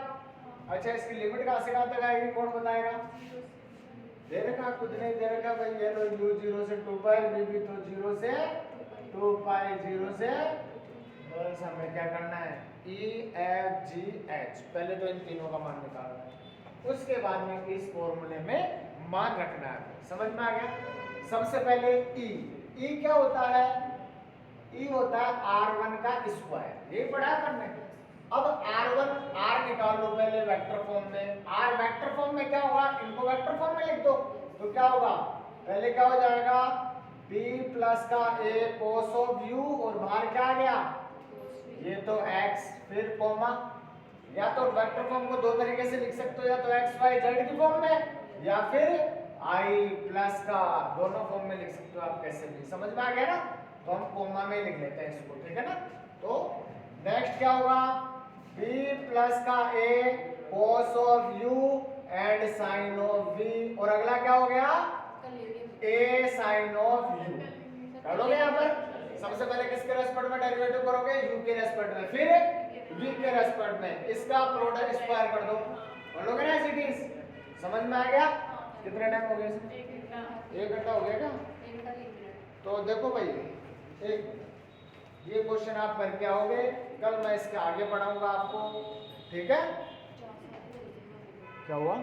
अच्छा, इसकी लिमिट कहां से कहां तक आएगी, कौन बताएगा? दे रखा, कुछ नहीं दे रखा भाई, ये लो u 0 से 2 पाई, v भी तो 0 से 2 पाई, 0 से, बस हमें क्या करना है e f g h, पहले तो इन तीनों का मान निकालना है, उसके बाद में इस फॉर्मूले में मान रखना है। समझ में आ गया? सबसे पहले e क्या होता है? e होता है r1 का स्क्वायर, ये पढ़ा करने। अब r1 r निकाल लो पहले वेक्टर फॉर्म में। r वेक्टर फॉर्म में क्या होगा, इनको वेक्टर फॉर्म में लिख दो तो क्या होगा, पहले क्या हो जाएगा b प्लस का a cos ऑफ u, और बाहर क्या आ गया ये तो x, फिर कोमा। या तो वेक्टर फॉर्म को दो तरीके से लिख सकते हो, या तो x y z की फॉर्म में, या फिर i प्लस का, दोनों फॉर्म में लिख सकते हो आप, कैसे भी। समझ में आ गया ना? तो हम कोमा में लिख लेते हैं इसको, ठीक है ना। तो नेक्स्ट क्या होगा, b प्लस का a cos of u and sin of v, और अगला क्या हो गया a sin ऑफ u। कर लोगे यहाँ पर? सबसे पहले किसके रेस्पेक्ट में डेरिवेटिव करोगे, u के रेस्पेक्ट में, फिर v के रेस्पेक्ट में, इसका प्रोडक्ट स्क्वायर कर दो। कर लोगे ना इट इज? समझ में आ गया? कितना टाइम हो गया? 1 घंटा हो गया क्या? तो देखो भाई, एक ये क्वेश्चन आप करके आओगे, कल मैं इसके आगे पढ़ाऊंगा आपको, ठीक है? क्या हुआ?